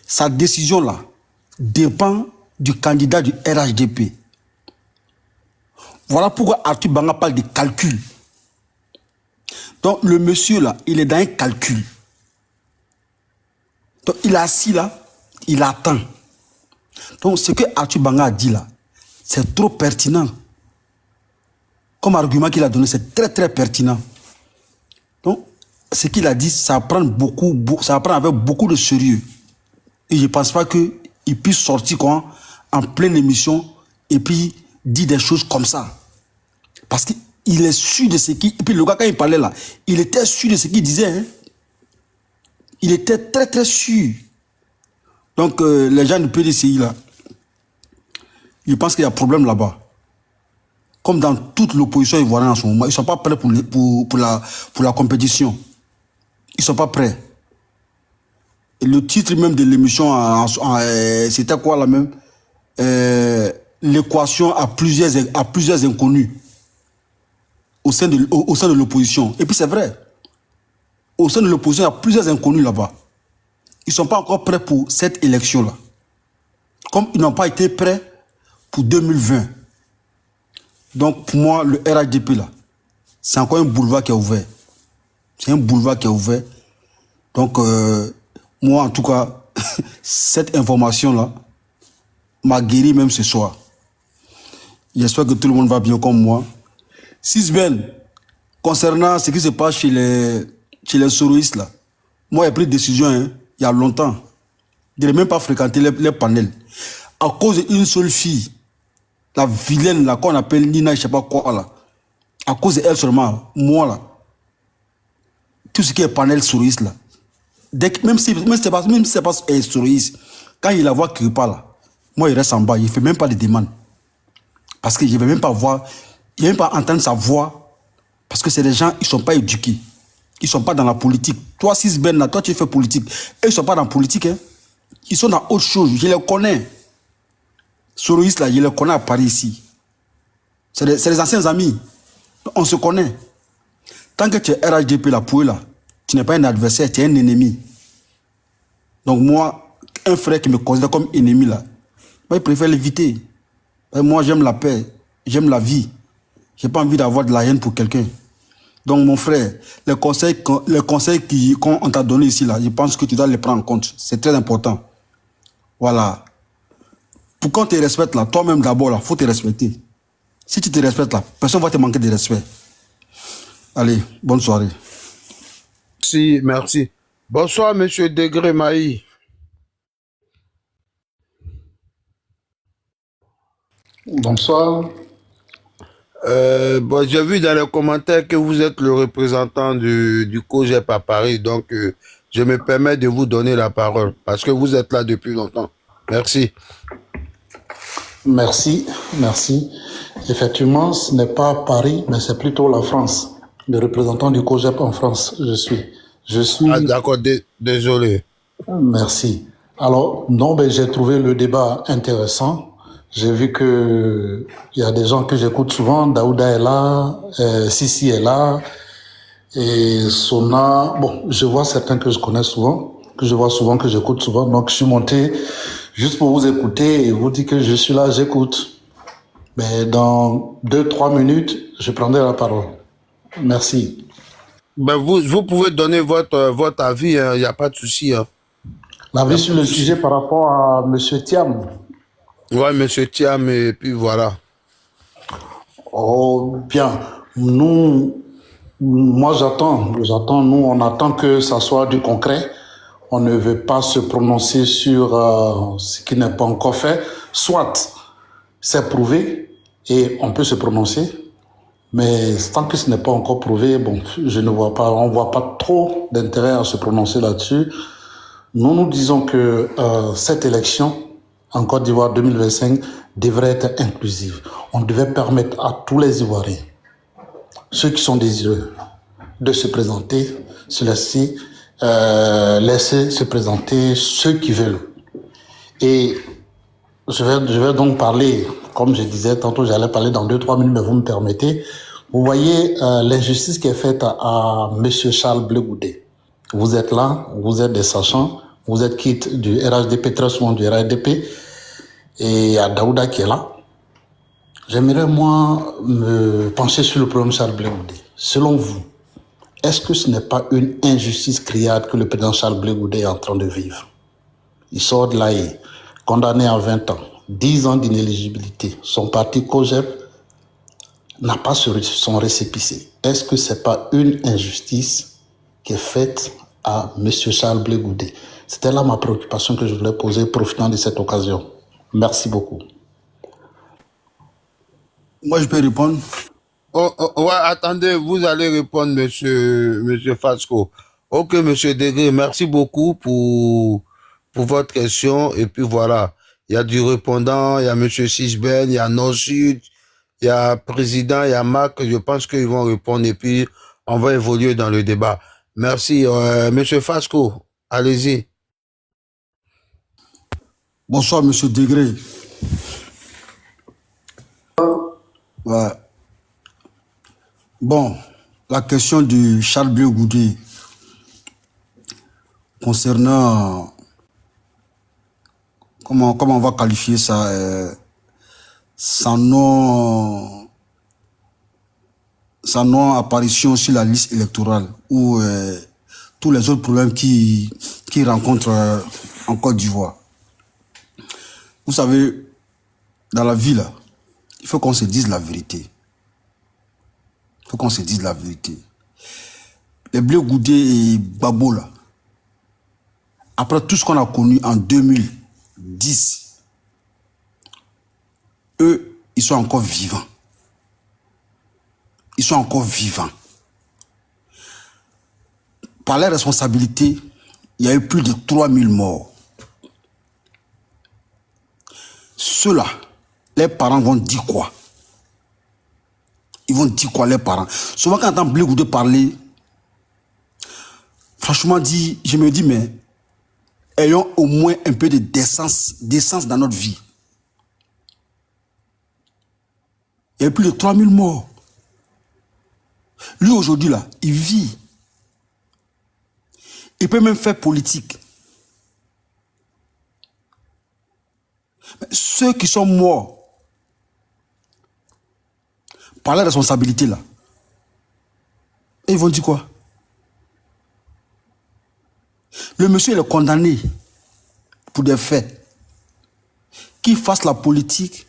Sa décision là dépend du candidat du RHDP. Voilà pourquoi Arthur Banga parle de calcul. Donc le monsieur là, il est dans un calcul. Donc il est assis là, il attend. Donc ce que Arthur Banga a dit là, c'est trop pertinent. Comme argument qu'il a donné, c'est très très pertinent. Donc ce qu'il a dit, ça prend avec beaucoup de sérieux. Et je ne pense pas qu'il puisse sortir quoi, en pleine émission et puis dire des choses comme ça. Parce qu'il est sûr de ce qu'il... Et puis le gars, quand il parlait là, il était sûr de ce qu'il disait. Hein. Il était très très sûr. Donc les gens du PDCI là, Ils pensent qu'il y a problème là-bas. Comme dans toute l'opposition ivoirienne en ce moment, ils ne sont pas prêts pour la compétition. Ils ne sont pas prêts. Et le titre même de l'émission, c'était quoi là même? L'équation à plusieurs inconnus au sein de l'opposition. Et puis c'est vrai. Au sein de l'opposition, il y a plusieurs inconnus là-bas. Ils ne sont pas encore prêts pour cette élection-là. Comme ils n'ont pas été prêts pour 2020. Donc, pour moi, le RHDP, là, c'est encore un boulevard qui est ouvert. C'est un boulevard qui est ouvert. Donc, moi, en tout cas, cette information-là m'a guéri même ce soir. J'espère que tout le monde va bien comme moi. Sisben, concernant ce qui se passe chez les soroïstes, là, moi, j'ai pris décision il y a longtemps. Je n'ai même pas fréquenté les panels. À cause d'une seule fille, la vilaine là qu'on appelle Nina, je sais pas quoi là. À cause d'elle seulement, moi là, tout ce qui est panel soroïste là, même si c'est pas soroïste, quand il la voit qui parle là, moi il reste en bas, il fait même pas de demande. Parce que je ne vais même pas voir, je ne vais même pas entendre sa voix, parce que c'est des gens, ils ne sont pas éduqués. Ils ne sont pas dans la politique. Toi, Sisben là, toi tu fais politique. Eux, ils ne sont pas dans la politique, hein. Ils sont dans autre chose, je les connais. Soroïstes là, je les connais à Paris ici. C'est des anciens amis. On se connaît. Tant que tu es RHDP là, pour eux là, tu n'es pas un adversaire, tu es un ennemi. Donc moi, un frère qui me considère comme ennemi là, moi, il préfère l'éviter. Moi, j'aime la paix, j'aime la vie. Je n'ai pas envie d'avoir de la haine pour quelqu'un. Donc mon frère, les conseils qu'on t'a donnés ici là, je pense que tu dois les prendre en compte. C'est très important. Voilà. Pour qu'on te respecte là, toi-même d'abord là, faut te respecter. Si tu te respectes là, personne ne va te manquer de respect. Allez, bonne soirée. Si, merci. Bonsoir, monsieur Degré Maï. Bonsoir. Bon, j'ai vu dans les commentaires que vous êtes le représentant du COGEP à Paris, donc je me permets de vous donner la parole, parce que vous êtes là depuis longtemps. Merci. Merci, merci. Effectivement, ce n'est pas Paris, mais c'est plutôt la France. Le représentant du COGEP en France, je suis... Ah, d'accord, désolé. Merci. Alors, non, mais j'ai trouvé le débat intéressant. J'ai vu que il y a des gens que j'écoute souvent. Daouda est là, Sissi est là, et Sona. Bon, je vois certains que je connais souvent, que je vois souvent, que j'écoute souvent. Donc, je suis monté juste pour vous écouter et vous dire que je suis là, j'écoute. Mais dans 2-3 minutes, je prendrai la parole. Merci. Ben vous pouvez donner votre avis, il n'y a pas de souci. Hein. L'avis sur le sujet par rapport à M. Thiam. Ouais, M. Thiam, et puis voilà. Oh, bien. Moi j'attends, nous on attend que ça soit du concret. On ne veut pas se prononcer sur ce qui n'est pas encore fait. Soit c'est prouvé et on peut se prononcer. Mais tant que ce n'est pas encore prouvé, bon, on voit pas trop d'intérêt à se prononcer là-dessus. Nous disons que cette élection en Côte d'Ivoire 2025 devrait être inclusive. On devait permettre à tous les Ivoiriens, ceux qui sont désireux, de se présenter, laisser se présenter ceux qui veulent. Et je vais donc parler, comme je disais tantôt, j'allais parler dans 2-3 minutes, mais vous me permettez. Vous voyez l'injustice qui est faite à M. Charles Blé Goudé. Vous êtes là, vous êtes des sachants, vous êtes quitte du RHDP, très souvent du RHDP, et il y a Daouda qui est là. J'aimerais, moi, me pencher sur le problème Charles Blé Goudé. Selon vous, est-ce que ce n'est pas une injustice criarde que le président Charles Blé Goudé est en train de vivre? Il sort de l'AE, condamné à 20 ans, 10 ans d'inéligibilité. Son parti COGEP n'a pas son récépissé. Est-ce que ce n'est pas une injustice qui est faite à M. Charles Blé Goudé? C'était là ma préoccupation que je voulais poser, profitant de cette occasion. Merci beaucoup. Moi, je peux répondre. Ouais, attendez, vous allez répondre, monsieur Fasco. Ok, monsieur Degré, merci beaucoup pour votre question. Et puis voilà. Il y a du répondant, il y a M. Sisben, il y a Nord-Sud, il y a Président, il y a Marc. Je pense qu'ils vont répondre et puis on va évoluer dans le débat. Merci. M. Fasco, allez-y. Bonsoir, Monsieur Degré. Ouais. Bon, la question de Charles Bleu Goudé concernant, comment on va qualifier ça, sa non-apparition sur la liste électorale ou tous les autres problèmes qu'il rencontre en Côte d'Ivoire. Vous savez, dans la vie, là, il faut qu'on se dise la vérité. Il faut qu'on se dise la vérité. Les Bleu Goudé et Babo, là, après tout ce qu'on a connu en 2010, eux, ils sont encore vivants. Ils sont encore vivants. Par les responsabilités, il y a eu plus de 3000 morts. Ceux-là, les parents vont dire quoi? Ils vont dire quoi, les parents? Souvent, quand on entend Bleu Goudé parler, franchement, je me dis, mais ayons au moins un peu de décence dans notre vie. Il y a plus de 3000 morts. Lui, aujourd'hui, là, il vit. Il peut même faire politique. Mais ceux qui sont morts par la responsabilité, là, et ils vont dire quoi? Le monsieur il est condamné pour des faits. Qu'il fasse la politique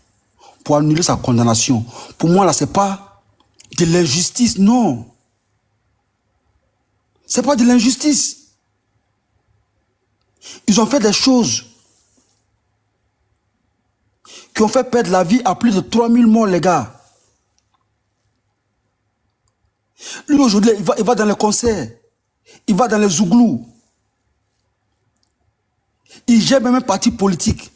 pour annuler sa condamnation. Pour moi, là, c'est pas de l'injustice, non. C'est pas de l'injustice. Ils ont fait des choses qui ont fait perdre la vie à plus de 3000 morts, les gars. Lui, aujourd'hui, il va dans les concerts. Il va dans les zouglous. Il gère même un parti politique.